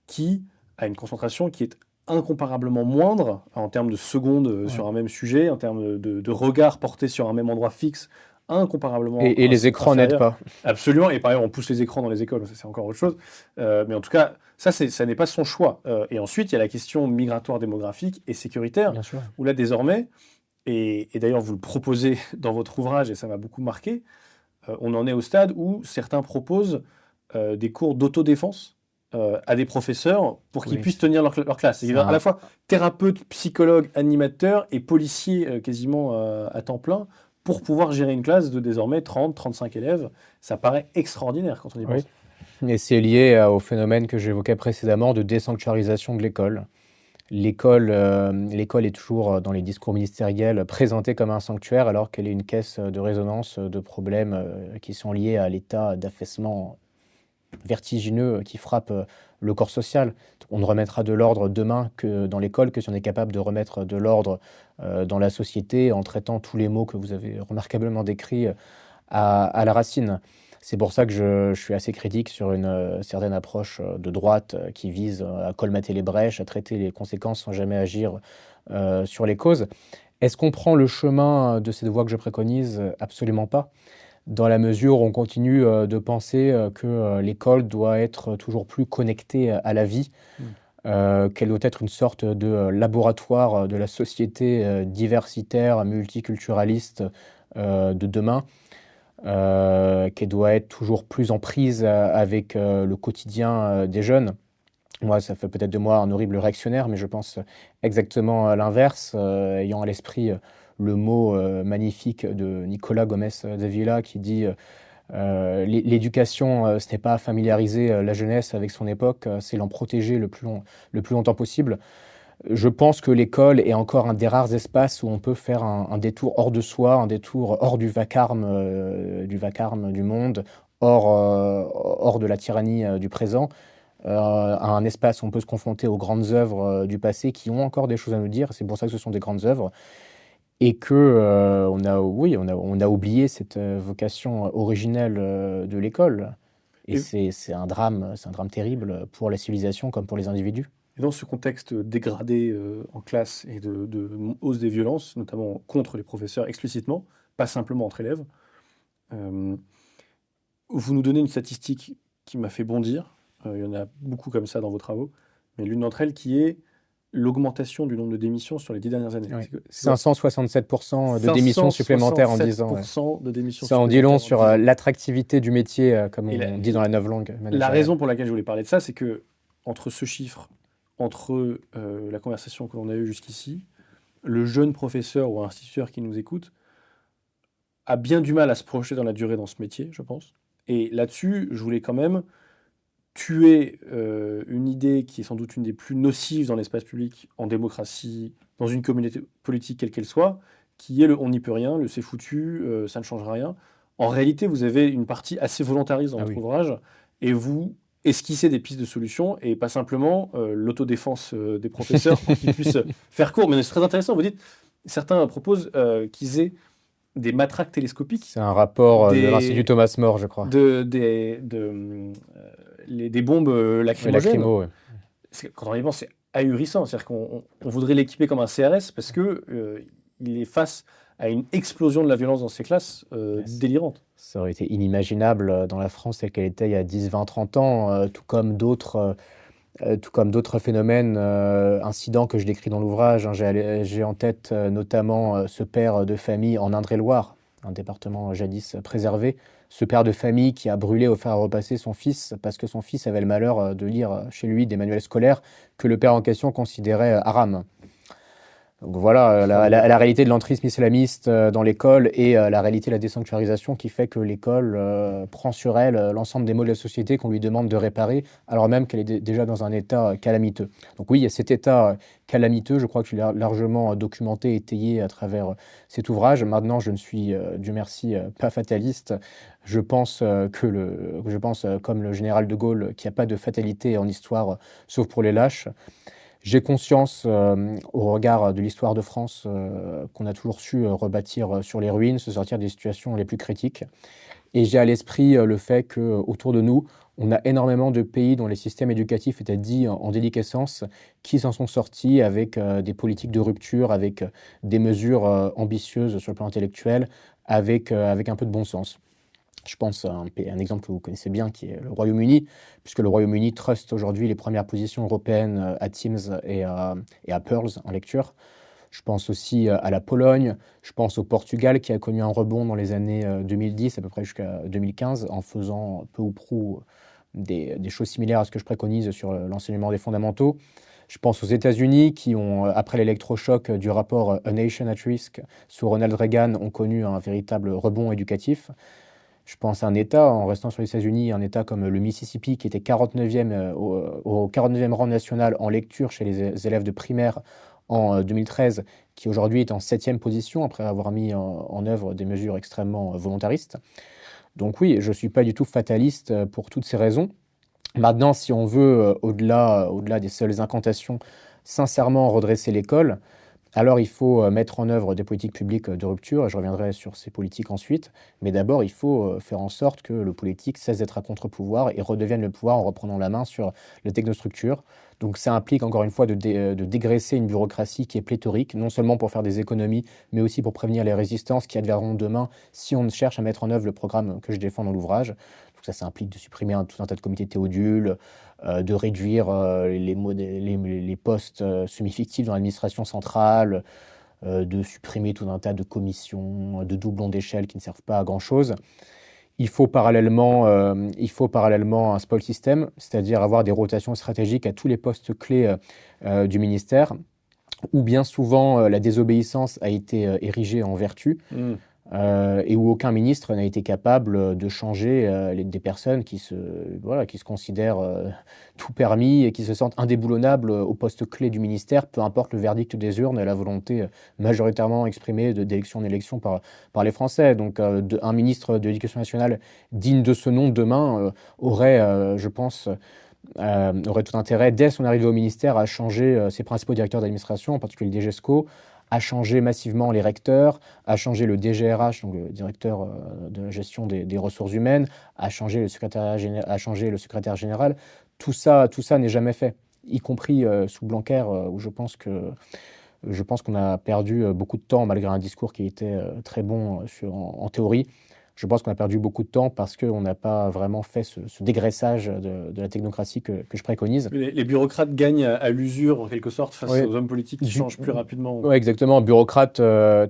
qui a une concentration qui est incomparablement moindre en termes de secondes Ouais. sur un même sujet, en termes de regard porté sur un même endroit fixe, incomparablement Et les écrans n'aident inférieur. pas. Absolument, et par ailleurs, on pousse les écrans dans les écoles, ça c'est encore autre chose. Mais en tout cas, ça n'est pas son choix. Et ensuite, il y a la question migratoire démographique et sécuritaire, Bien sûr. où là, désormais, et d'ailleurs, vous le proposez dans votre ouvrage, et ça m'a beaucoup marqué, on en est au stade où certains proposent des cours d'autodéfense à des professeurs pour qu'ils Oui, puissent tenir leur classe. c'est C'est-à-dire à la un, fois thérapeute, psychologue, animateur et policier quasiment à temps plein pour pouvoir gérer une classe de désormais 30, 35 élèves. Ça paraît extraordinaire quand on y oui. pense. Et c'est lié au phénomène que j'évoquais précédemment de désanctuarisation de l'école. L'école est toujours dans les discours ministériels présentée comme un sanctuaire alors qu'elle est une caisse de résonance de problèmes qui sont liés à l'état d'affaissement vertigineux qui frappe le corps social. On ne remettra de l'ordre demain que dans l'école que si on est capable de remettre de l'ordre dans la société en traitant tous les maux que vous avez remarquablement décrits à la racine. C'est pour ça que je suis assez critique sur une certaine approche de droite qui vise à colmater les brèches, à traiter les conséquences sans jamais agir sur les causes. Est-ce qu'on prend le chemin de cette voie que je préconise? Absolument pas. Dans la mesure où on continue de penser que l'école doit être toujours plus connectée à la vie, Mm. qu'elle doit être une sorte de laboratoire de la société diversitaire, multiculturaliste de demain, qu'elle doit être toujours plus en prise avec le quotidien des jeunes. Moi, ça fait peut-être de moi un horrible réactionnaire, mais je pense exactement à l'inverse, ayant à l'esprit le mot magnifique de Nicolas Gomes Davila qui dit l'éducation, ce n'est pas familiariser la jeunesse avec son époque, c'est l'en protéger le plus longtemps possible. Je pense que l'école est encore un des rares espaces où on peut faire un détour hors de soi, un détour hors du vacarme du monde, hors de la tyrannie du présent, à un espace où on peut se confronter aux grandes œuvres du passé qui ont encore des choses à nous dire. C'est pour ça que ce sont des grandes œuvres. Et que oui, on a oublié cette vocation originelle de l'école. Et Et, c'est un drame terrible pour la civilisation comme pour les individus. et dans ce contexte dégradé en classe et de hausse des violences, notamment contre les professeurs explicitement, pas simplement entre élèves, euh, vous nous donnez une statistique qui m'a fait bondir. Il y en a beaucoup comme ça dans vos travaux, mais l'une d'entre elles qui est l'augmentation du nombre de démissions sur les 10 dernières années. Oui. C'est quoi? 567% de démissions supplémentaires en 10 ans. Ouais. 567% de démissions Ça en dit long supplémentaires en sur 10 ans. l'attractivité du métier, comme Et on dit dans la novlangue la managériale. raison pour laquelle je voulais parler de ça, c'est que entre ce chiffre, entre la conversation que l'on a eue jusqu'ici, le jeune professeur ou instituteur qui nous écoute a bien du mal à se projeter dans la durée dans ce métier, je pense. Et là-dessus, je voulais quand même tuer une idée qui est sans doute une des plus nocives dans l'espace public, en démocratie, dans une communauté politique quelle qu'elle soit, qui est le on n'y peut rien, le c'est foutu, ça ne changera rien. En réalité, vous avez une partie assez volontariste dans Ah votre oui. ouvrage, et vous esquissez des pistes de solutions, et pas simplement l'autodéfense des professeurs pour qu'ils puissent faire court. Mais c'est très intéressant, vous dites, certains proposent qu'ils aient des matraques télescopiques, C'est un rapport de l'Institut des, Thomas More, je crois. des bombes Oui, lacrymogènes. lacrymo, ouais. Quand on y pense, c'est ahurissant. C'est-à-dire qu'on voudrait l'équiper comme un CRS parce que il est face à une explosion de la violence dans ses classes Yes. délirante. Ça aurait été inimaginable dans la France telle qu'elle était il y a 10, 20, 30 ans, tout comme d'autres phénomènes, incidents que je décris dans l'ouvrage, hein. J'ai en tête notamment ce père de famille en Indre-et-Loire, un département jadis préservé. Ce père de famille qui a brûlé au fer à repasser son fils parce que son fils avait le malheur de lire chez lui des manuels scolaires que le père en question considérait haram. Donc voilà, Extraordinaire. la réalité de l'entrisme islamiste dans l'école et la réalité de la désanctuarisation qui fait que l'école prend sur elle l'ensemble des maux de la société qu'on lui demande de réparer, alors même qu'elle est déjà dans un état calamiteux. Donc oui, il y a cet état calamiteux, je crois que je l'ai largement documenté, étayé à travers cet ouvrage. Maintenant, je ne suis, Dieu merci, pas fataliste. Je pense, comme le général de Gaulle, qu'il n'y a pas de fatalité en histoire, sauf pour les lâches. J'ai conscience, au regard de l'histoire de France, qu'on a toujours su rebâtir sur les ruines, se sortir des situations les plus critiques. Et j'ai à l'esprit le fait qu'autour de nous, on a énormément de pays dont les systèmes éducatifs étaient dits en déliquescence, qui s'en sont sortis avec des politiques de rupture, avec des mesures ambitieuses sur le plan intellectuel, avec un peu de bon sens. Je pense à un exemple que vous connaissez bien, qui est le Royaume-Uni, puisque le Royaume-Uni truste aujourd'hui les premières positions européennes à Teams et à Pearls en lecture. Je pense aussi à la Pologne, je pense au Portugal qui a connu un rebond dans les années 2010 à peu près jusqu'à 2015 en faisant peu ou prou des choses similaires à ce que je préconise sur l'enseignement des fondamentaux. Je pense aux États-Unis qui ont, après l'électrochoc du rapport A Nation at Risk sous Ronald Reagan, ont connu un véritable rebond éducatif. Je pense à un État, en restant sur les États-Unis, un État comme le Mississippi qui était 49e, au 49e rang national en lecture chez les élèves de primaire en 2013, qui aujourd'hui est en 7e position après avoir mis en œuvre des mesures extrêmement volontaristes. Donc oui, je ne suis pas du tout fataliste pour toutes ces raisons. Maintenant, si on veut, au-delà des seules incantations, sincèrement redresser l'école, alors il faut mettre en œuvre des politiques publiques de rupture, et je reviendrai sur ces politiques ensuite, mais d'abord il faut faire en sorte que le politique cesse d'être un contre-pouvoir et redevienne le pouvoir en reprenant la main sur les technostructures. Donc ça implique encore une fois de dégraisser une bureaucratie qui est pléthorique, non seulement pour faire des économies, mais aussi pour prévenir les résistances qui adviendront demain si on cherche à mettre en œuvre le programme que je défends dans l'ouvrage. Donc ça implique de supprimer tout un tas de comités théodules, de réduire les postes semi-fictifs dans l'administration centrale, de supprimer tout un tas de commissions, de doublons d'échelle qui ne servent pas à grand-chose. Il faut parallèlement un spoil system, c'est-à-dire avoir des rotations stratégiques à tous les postes clés du ministère, où bien souvent la désobéissance a été érigée en vertu. Hmm. Et où aucun ministre n'a été capable de changer des personnes qui se considèrent tout permis et qui se sentent indéboulonnables au poste clé du ministère, peu importe le verdict des urnes et la volonté majoritairement exprimée d'élection en élection par les Français. Donc un ministre de l'Éducation nationale digne de ce nom demain aurait, je pense, aurait tout intérêt, dès son arrivée au ministère, à changer ses principaux directeurs d'administration, en particulier le DGESCO, à changer massivement les recteurs, à changer le DGRH, donc le directeur de la gestion des ressources humaines, à changer le secrétaire général. Tout ça n'est jamais fait, y compris sous Blanquer, où je pense qu'on a perdu beaucoup de temps, malgré un discours qui était très bon en théorie. Je pense qu'on a perdu beaucoup de temps parce qu'on n'a pas vraiment fait ce dégraissage de la technocratie que je préconise. Les bureaucrates gagnent à l'usure, en quelque sorte, face Oui. aux hommes politiques qui changent plus rapidement. Ouais, exactement. Bureaucrate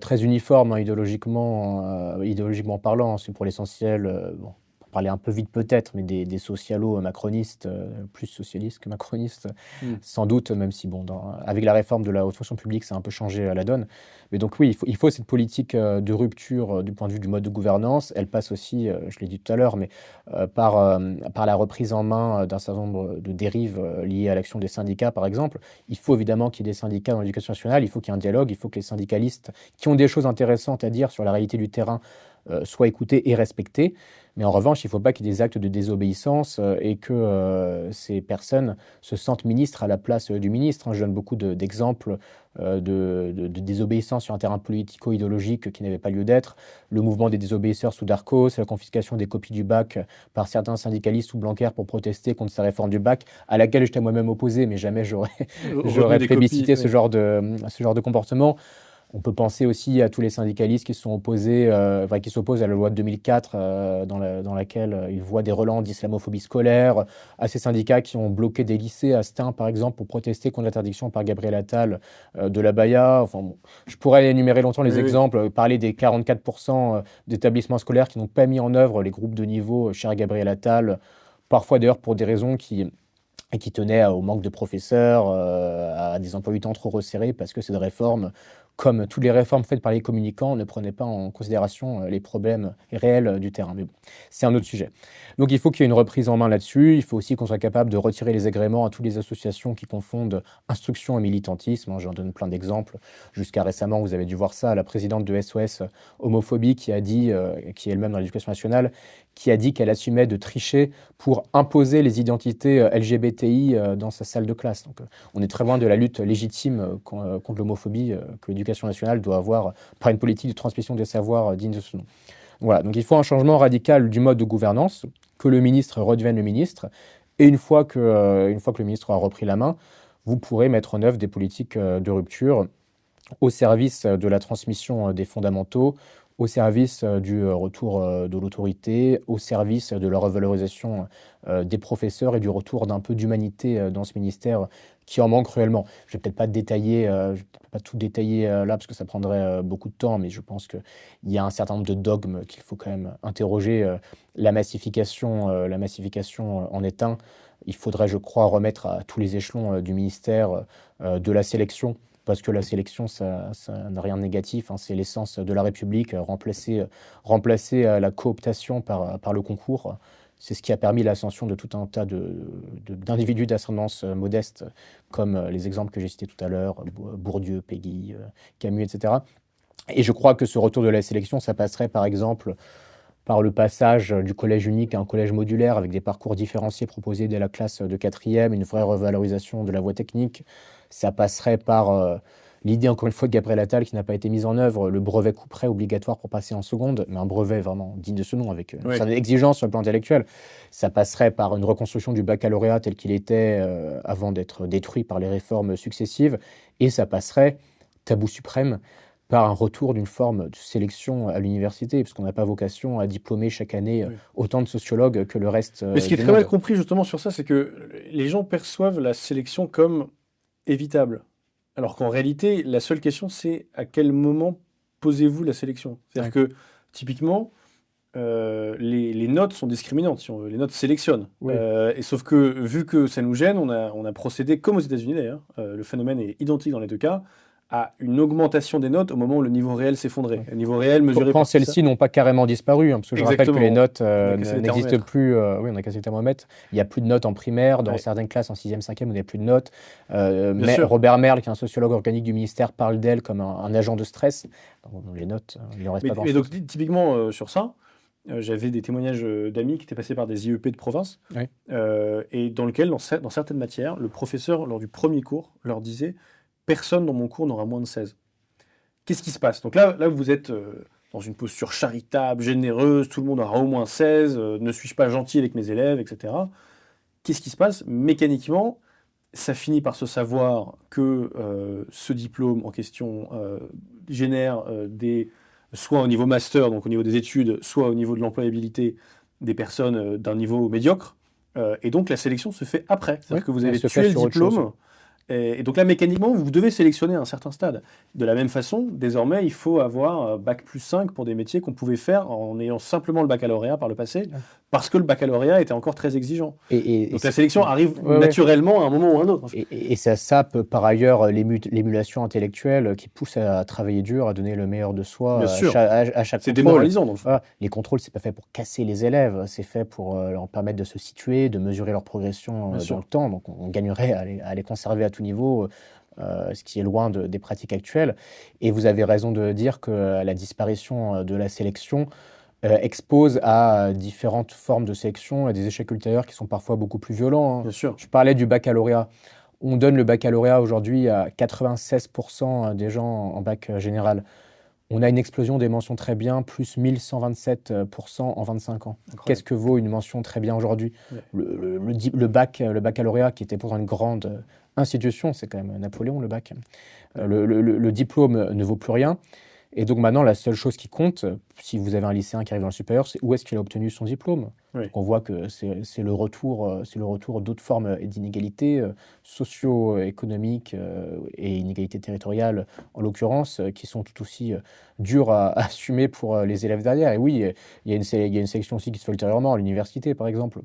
très uniforme, hein, idéologiquement parlant. C'est pour l'essentiel, bon, pour parler un peu vite peut-être, mais des socialos macronistes, plus socialistes que macronistes, sans doute, même si, bon, avec la réforme de la haute fonction publique, ça a un peu changé la donne. Mais donc oui, il faut cette politique de rupture du point de vue du mode de gouvernance. Elle passe aussi, je l'ai dit tout à l'heure, mais par la reprise en main d'un certain nombre de dérives liées à l'action des syndicats, par exemple. Il faut évidemment qu'il y ait des syndicats dans l'éducation nationale, il faut qu'il y ait un dialogue, il faut que les syndicalistes qui ont des choses intéressantes à dire sur la réalité du terrain soient écoutés et respectés. Mais en revanche, il ne faut pas qu'il y ait des actes de désobéissance et que ces personnes se sentent ministres à la place du ministre, hein. Je donne beaucoup d'exemples de désobéissance sur un terrain politico-idéologique qui n'avait pas lieu d'être. Le mouvement des désobéisseurs sous Darcos, la confiscation des copies du bac par certains syndicalistes sous Blanquer pour protester contre sa réforme du bac, à laquelle j'étais moi-même opposé, mais jamais j'aurais plébiscité ce genre de comportement. On peut penser aussi à tous les syndicalistes qui qui s'opposent à la loi de 2004, dans laquelle ils voient des relents d'islamophobie scolaire, à ces syndicats qui ont bloqué des lycées à Stein, par exemple, pour protester contre l'interdiction par Gabriel Attal de l'abaya. Enfin, bon, je pourrais énumérer longtemps les exemples, parler des 44% d'établissements scolaires qui n'ont pas mis en œuvre les groupes de niveau chers à Gabriel Attal, parfois d'ailleurs pour des raisons qui tenaient au manque de professeurs, à des emplois du temps trop resserrés, parce que cette réforme comme toutes les réformes faites par les communicants, ne prenaient pas en considération les problèmes réels du terrain. Mais bon, c'est un autre sujet. Donc il faut qu'il y ait une reprise en main là-dessus. Il faut aussi qu'on soit capable de retirer les agréments à toutes les associations qui confondent instruction et militantisme. J'en donne plein d'exemples. Jusqu'à récemment, vous avez dû voir ça, la présidente de SOS Homophobie qui a dit, qui est elle-même dans l'éducation nationale, qui a dit qu'elle assumait de tricher pour imposer les identités LGBTI dans sa salle de classe. Donc on est très loin de la lutte légitime contre l'homophobie que l'éducation nationale doit avoir par une politique de transmission des savoirs digne de ce nom. Voilà, donc il faut un changement radical du mode de gouvernance, que le ministre redevienne le ministre, et une fois que le ministre aura repris la main, vous pourrez mettre en œuvre des politiques de rupture au service de la transmission des fondamentaux, au service du retour de l'autorité, au service de la revalorisation des professeurs et du retour d'un peu d'humanité dans ce ministère qui en manque cruellement. Je ne vais peut-être pas détailler, je vais pas tout détailler là parce que ça prendrait beaucoup de temps, mais je pense qu'il y a un certain nombre de dogmes qu'il faut quand même interroger. La massification en est un. Il faudrait, je crois, remettre à tous les échelons du ministère de la sélection, parce que la sélection, ça n'a rien de négatif, hein, c'est l'essence de la République. Remplacer la cooptation par le concours, c'est ce qui a permis l'ascension de tout un tas d'individus d'ascendance modeste, comme les exemples que j'ai cités tout à l'heure, Bourdieu, Péguy, Camus, etc. Et je crois que ce retour de la sélection, ça passerait par exemple par le passage du collège unique à un collège modulaire avec des parcours différenciés proposés dès la classe de quatrième, une vraie revalorisation de la voie technique. Ça passerait par l'idée, encore une fois, de Gabriel Attal qui n'a pas été mise en œuvre, le brevet couperet obligatoire pour passer en seconde, mais un brevet vraiment digne de ce nom, avec une certaine exigence sur le plan intellectuel. Ça passerait par une reconstruction du baccalauréat tel qu'il était avant d'être détruit par les réformes successives, et ça passerait, tabou suprême, par un retour d'une forme de sélection à l'université, puisqu'on n'a pas vocation à diplômer chaque année autant de sociologues que le reste Mais ce qui est très mal compris justement sur ça, c'est que les gens perçoivent la sélection comme évitable. Alors qu'en réalité, la seule question, c'est à quel moment posez-vous la sélection? C'est-à-dire que, typiquement, les notes sont discriminantes, si on veut. Les notes sélectionnent. Et sauf que, vu que ça nous gêne, on a procédé, comme aux États-Unis d'ailleurs, le phénomène est identique dans les deux cas, à une augmentation des notes au moment où le niveau réel s'effondrait. Le niveau réel mesuré quand celles-ci n'ont pas carrément disparu, hein, parce que je rappelle que les notes n'existent plus. Oui, on a cassé le thermomètre. Il n'y a plus de notes en primaire. Dans certaines classes en 6e, 5e, il n'y a plus de notes. Robert Merle, qui est un sociologue organique du ministère, parle d'elle comme un agent de stress. Donc, les notes, il n'en reste pas grand-chose. Mais donc, typiquement, sur ça, j'avais des témoignages d'amis qui étaient passés par des IEP de province, et dans lequel, dans certaines matières, le professeur, lors du premier cours, leur disait personne dans mon cours n'aura moins de 16. Qu'est-ce qui se passe? Donc là, vous êtes dans une posture charitable, généreuse, tout le monde aura au moins 16, ne suis-je pas gentil avec mes élèves, etc. Qu'est-ce qui se passe? Mécaniquement, ça finit par se savoir que ce diplôme en question génère soit au niveau master, donc au niveau des études, soit au niveau de l'employabilité, des personnes d'un niveau médiocre. Et donc la sélection se fait après. C'est-à-dire que vous avez tué le diplôme. Et donc là, mécaniquement, vous devez sélectionner à un certain stade. De la même façon, désormais, il faut avoir Bac plus 5 pour des métiers qu'on pouvait faire en ayant simplement le baccalauréat par le passé, parce que le baccalauréat était encore très exigeant. Donc la sélection arrive naturellement à un moment ou à un autre. Et ça sape par ailleurs l'émulation intellectuelle qui pousse à travailler dur, à donner le meilleur de soi à chaque contrôle. C'est démoralisant dans le fond. Les contrôles, c'est pas fait pour casser les élèves, c'est fait pour leur permettre de se situer, de mesurer leur progression dans le temps. Donc on gagnerait à les conserver à tout niveau, ce qui est loin des pratiques actuelles. Et vous avez raison de dire que la disparition de la sélection expose à différentes formes de sélection et des échecs ultérieurs qui sont parfois beaucoup plus violents. Bien sûr. Je parlais du baccalauréat. On donne le baccalauréat aujourd'hui à 96% des gens en bac général. On a une explosion des mentions très bien, plus 1127% en 25 ans. Qu'est-ce que vaut une mention très bien aujourd'hui? Le baccalauréat, qui était pourtant une grande institution, c'est quand même Napoléon, le bac. Le diplôme ne vaut plus rien. Et donc maintenant, la seule chose qui compte, si vous avez un lycéen qui arrive dans le supérieur, c'est où est-ce qu'il a obtenu son diplôme. Donc on voit que c'est le retour d'autres formes d'inégalités socio-économiques et inégalités territoriales, en l'occurrence, qui sont tout aussi dures à assumer pour les élèves derrière. Et oui, il y a une sélection aussi qui se fait ultérieurement à l'université, par exemple.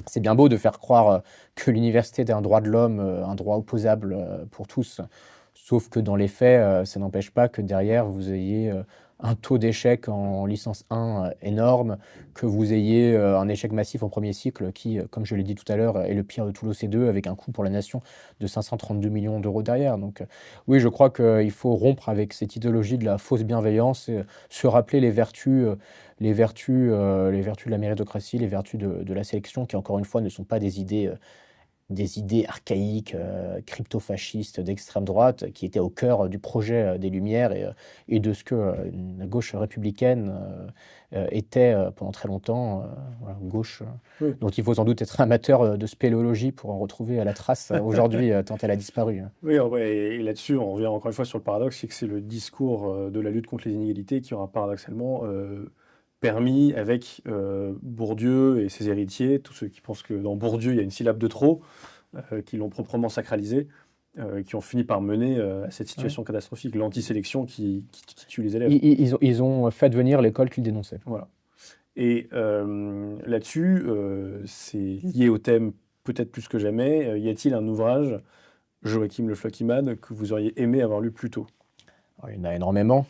C'est bien beau de faire croire que l'université est un droit de l'homme, un droit opposable pour tous. Sauf que dans les faits, ça n'empêche pas que derrière, vous ayez un taux d'échec en licence 1 énorme, que vous ayez un échec massif en premier cycle qui, comme je l'ai dit tout à l'heure, est le pire de tout l'OCDE, avec un coût pour la nation de 532 millions d'euros derrière. Donc oui, je crois qu'il faut rompre avec cette idéologie de la fausse bienveillance et se rappeler les vertus de la méritocratie, les vertus de la sélection, qui encore une fois ne sont pas des idées archaïques, crypto-fascistes d'extrême droite, qui étaient au cœur du projet des Lumières et de ce que la gauche républicaine était pendant très longtemps, voilà, gauche. Oui. Donc il faut sans doute être amateur de spéléologie pour en retrouver la trace aujourd'hui, tant elle a disparu. Oui, en vrai, et là-dessus, on revient encore une fois sur le paradoxe, c'est que c'est le discours de la lutte contre les inégalités qui aura paradoxalement permis, avec Bourdieu et ses héritiers, tous ceux qui pensent que dans Bourdieu, il y a une syllabe de trop, qui l'ont proprement sacralisé, qui ont fini par mener à cette situation catastrophique, l'antisélection qui tue les élèves. Ils ont fait devenir l'école qu'ils dénonçaient. Voilà. Et là-dessus, c'est lié au thème peut-être plus que jamais. Y a-t-il un ouvrage, Joachim Le Flokiman, que vous auriez aimé avoir lu plus tôt? Alors, il y en a énormément.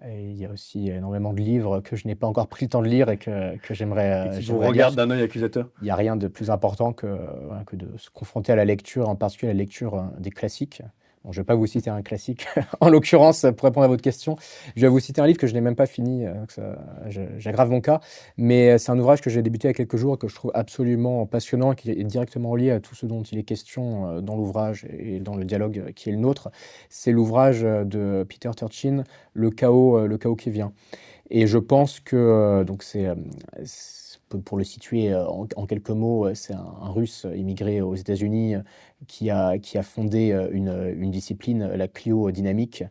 Et il y a aussi énormément de livres que je n'ai pas encore pris le temps de lire et que j'aimerais Et qui vous j'aimerais lire. regarde d'un œil accusateur? Il n'y a rien de plus important voilà, que de se confronter à la lecture, en particulier à la lecture des classiques. Bon, je ne vais pas vous citer un classique, en l'occurrence, pour répondre à votre question. Je vais vous citer un livre que je n'ai même pas fini, j'aggrave mon cas, mais c'est un ouvrage que j'ai débuté il y a quelques jours et que je trouve absolument passionnant, qui est directement lié à tout ce dont il est question dans l'ouvrage et dans le dialogue qui est le nôtre. C'est l'ouvrage de Peter Turchin, le chaos qui vient. Et je pense que, donc pour le situer en quelques mots, c'est un Russe immigré aux États-Unis qui a fondé une discipline, la cliodynamique,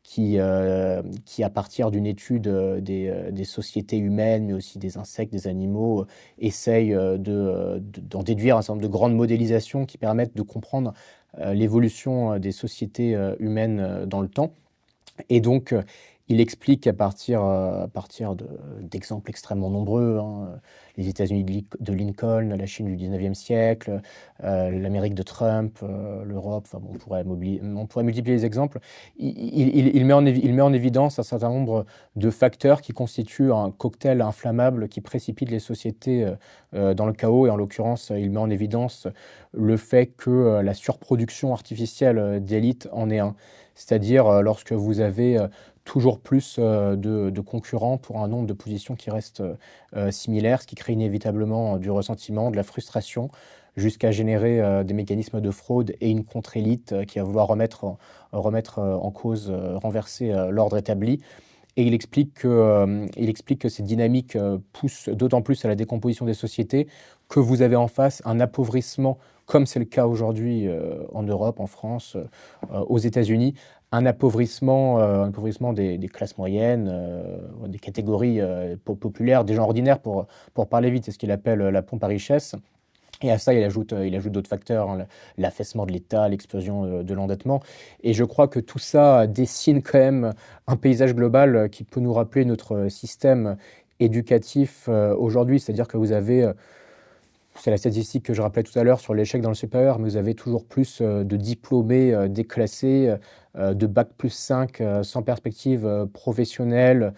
qui, à partir d'une étude des sociétés humaines, mais aussi des insectes, des animaux, essaye d'en déduire un certain nombre de grandes modélisations qui permettent de comprendre l'évolution des sociétés humaines dans le temps. Et donc, il explique qu'à partir d'exemples extrêmement nombreux, hein, les États-Unis de Lincoln, la Chine du 19e siècle, l'Amérique de Trump, l'Europe, enfin, bon, on pourrait multiplier les exemples, il met en évidence un certain nombre de facteurs qui constituent un cocktail inflammable qui précipite les sociétés dans le chaos. Et en l'occurrence, il met en évidence le fait que la surproduction artificielle d'élite en est un. C'est-à-dire lorsque vous avez toujours plus de concurrents pour un nombre de positions qui restent similaires, ce qui crée inévitablement du ressentiment, de la frustration, jusqu'à générer des mécanismes de fraude et une contre-élite qui va vouloir remettre en cause, renverser l'ordre établi. Et il explique que ces dynamiques poussent d'autant plus à la décomposition des sociétés que vous avez en face un appauvrissement, comme c'est le cas aujourd'hui en Europe, en France, aux États-Unis, un appauvrissement des classes moyennes, des catégories populaires, des gens ordinaires, pour parler vite, c'est ce qu'il appelle la pompe à richesse. Et à ça, il ajoute d'autres facteurs, hein, l'affaissement de l'État, l'explosion de l'endettement. Et je crois que tout ça dessine quand même un paysage global qui peut nous rappeler notre système éducatif aujourd'hui. C'est-à-dire que vous avez, c'est la statistique que je rappelais tout à l'heure sur l'échec dans le supérieur, mais vous avez toujours plus de diplômés déclassés, de bac plus 5 sans perspective professionnelle,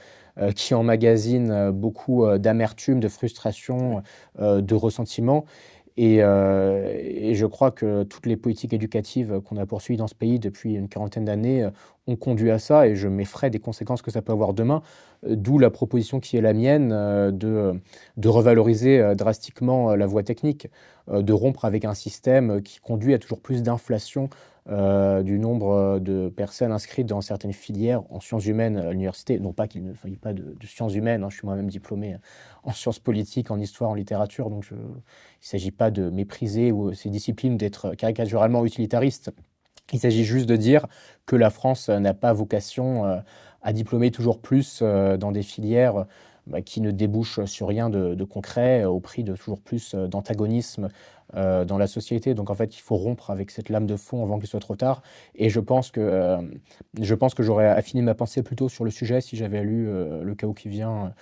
qui emmagasinent beaucoup d'amertume, de frustration, de ressentiment. Et je crois que toutes les politiques éducatives qu'on a poursuivies dans ce pays depuis une quarantaine d'années ont conduit à ça, et je m'effraie des conséquences que ça peut avoir demain, d'où la proposition qui est la mienne de revaloriser drastiquement la voie technique, de rompre avec un système qui conduit à toujours plus d'inflation du nombre de personnes inscrites dans certaines filières en sciences humaines à l'université. Non pas qu'il ne faille pas de sciences humaines, hein, je suis moi-même diplômé en sciences politiques, en histoire, en littérature, donc il ne s'agit pas de mépriser ces disciplines, d'être caricaturalement utilitariste. Il s'agit juste de dire que la France n'a pas vocation à diplômer toujours plus dans des filières qui ne débouchent sur rien de concret, au prix de toujours plus d'antagonisme dans la société. Donc en fait, il faut rompre avec cette lame de fond avant qu'il soit trop tard. Et je pense que j'aurais affiné ma pensée plutôt sur le sujet si j'avais lu Le chaos qui vient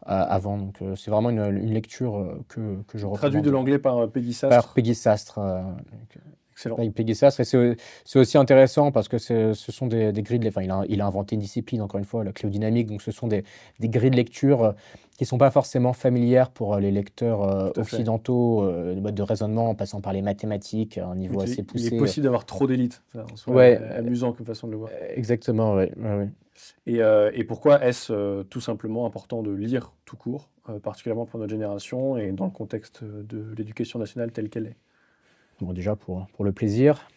avant. Donc c'est vraiment une lecture que je recommande. Traduit de l'anglais par Peggy Sastre. Par Peggy Sastre. Excellent. Avec Peggy Sastre, et c'est aussi intéressant parce que ce sont des grilles de, enfin, il a inventé une discipline, encore une fois, la cléodynamique, donc ce sont des grilles de lecture qui ne sont pas forcément familières pour les lecteurs Tout à fait. occidentaux, des modes de raisonnement en passant par les mathématiques à un niveau Oui, assez il est poussé. possible d'avoir trop d'élites. Ça, en soi, Ouais, amusant comme façon de le voir. exactement, ouais, ouais, ouais. Et pourquoi est-ce tout simplement important de lire tout court, particulièrement pour notre génération et dans le contexte de l'éducation nationale telle qu'elle est? Bon, déjà pour le plaisir,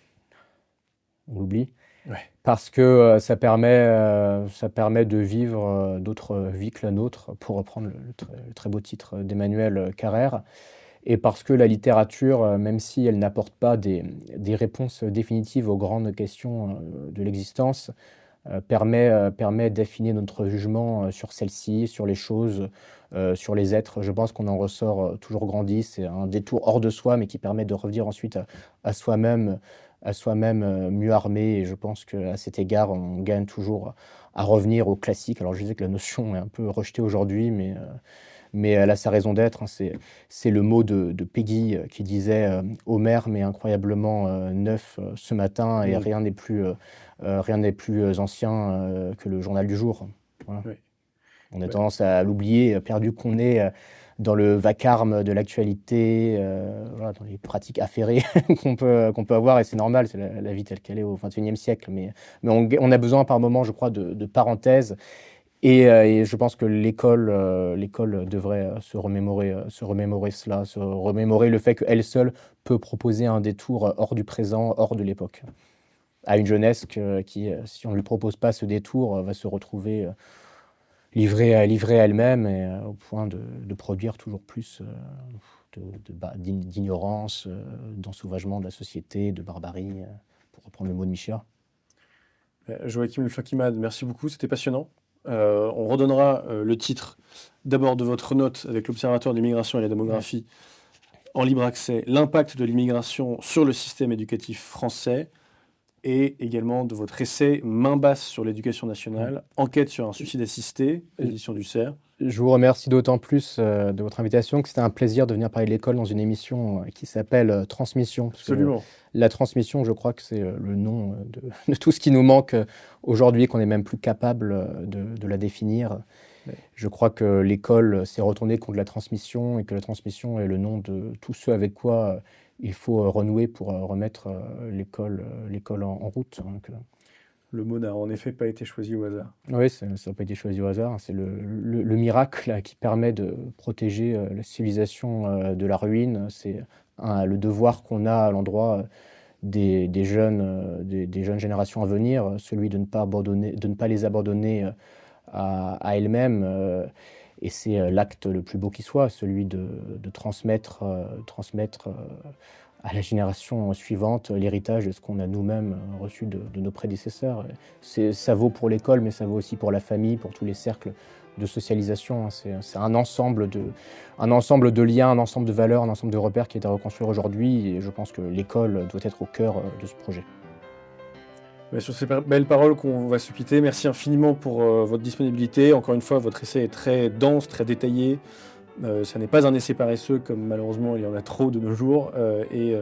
on l'oublie. Ouais, Parce que ça permet de vivre d'autres vies que la nôtre, pour reprendre le très beau titre d'Emmanuel Carrère. Et parce que la littérature, même si elle n'apporte pas des réponses définitives aux grandes questions de l'existence, permet d'affiner notre jugement sur celles-ci, sur les choses, sur les êtres. Je pense qu'on en ressort toujours grandi. C'est un détour hors de soi, mais qui permet de revenir ensuite à soi-même, mieux armé. Et je pense qu'à cet égard, on gagne toujours à revenir aux classiques. Alors je sais que la notion est un peu rejetée aujourd'hui, mais elle a sa raison d'être, hein. C'est le mot de Peggy qui disait Homère, mais incroyablement neuf ce matin, et oui, rien n'est plus ancien que le journal du jour. Voilà. oui. On a Ouais. tendance à l'oublier, perdu qu'on est dans le vacarme de l'actualité, voilà, dans les pratiques affairées qu'on peut avoir, et c'est normal, c'est la vie telle qu'elle est au XXIe siècle. Mais on a besoin par moment, je crois, de parenthèses. Et je pense que l'école devrait se remémorer cela, se remémorer le fait qu'elle seule peut proposer un détour hors du présent, hors de l'époque, à une jeunesse qui, si on ne lui propose pas ce détour, va se retrouver livrée à elle-même, et au point de produire toujours plus d'ignorance, d'ensauvagement de la société, de barbarie, pour reprendre le mot de Michel. Joachim Le Floch-Imad, merci beaucoup, c'était passionnant. On redonnera le titre d'abord de votre note avec l'Observatoire de l'immigration et la démographie en libre accès, l'impact de l'immigration sur le système éducatif français, et également de votre essai Main basse sur l'éducation nationale, enquête sur un suicide assisté, édition du CERF. Je vous remercie d'autant plus de votre invitation, que c'était un plaisir de venir parler de l'école dans une émission qui s'appelle Transmission. Parce que Absolument. la transmission, je crois que c'est le nom de tout ce qui nous manque aujourd'hui, qu'on n'est même plus capable de la définir. Ouais. Je crois que l'école s'est retournée contre la transmission, et que la transmission est le nom de tout ce avec quoi il faut renouer pour remettre l'école en route. Donc, Le mot n'a en effet pas été choisi au hasard. oui, ça n'a pas été choisi au hasard. C'est le miracle là, qui permet de protéger la civilisation de la ruine. C'est le devoir qu'on a à l'endroit des jeunes générations à venir, celui de ne pas abandonner, de ne pas les abandonner à elles-mêmes. Et c'est l'acte le plus beau qui soit, celui de transmettre à la génération suivante l'héritage de ce qu'on a nous-mêmes reçu de nos prédécesseurs. Ça vaut pour l'école, mais ça vaut aussi pour la famille, pour tous les cercles de socialisation. C'est un ensemble de liens, un ensemble de valeurs, un ensemble de repères qui est à reconstruire aujourd'hui, et je pense que l'école doit être au cœur de ce projet. Mais sur ces belles paroles qu'on va se quitter, merci infiniment pour votre disponibilité. Encore une fois, votre essai est très dense, très détaillé. Ça n'est pas un essai paresseux, comme malheureusement il y en a trop de nos jours. Et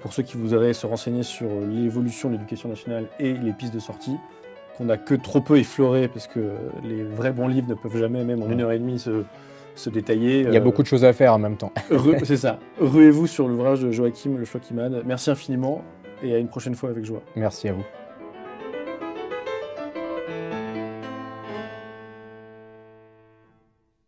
pour ceux qui voudraient se renseigner sur l'évolution de l'éducation nationale et les pistes de sortie, qu'on n'a que trop peu effleuré, parce que les vrais bons livres ne peuvent jamais, même en 1 heure et demie, se détailler. Il y a beaucoup de choses à faire en même temps. C'est ça. Ruez-vous sur l'ouvrage de Joachim Le Floch-Imad. Merci infiniment, et à une prochaine fois avec joie. Merci à vous.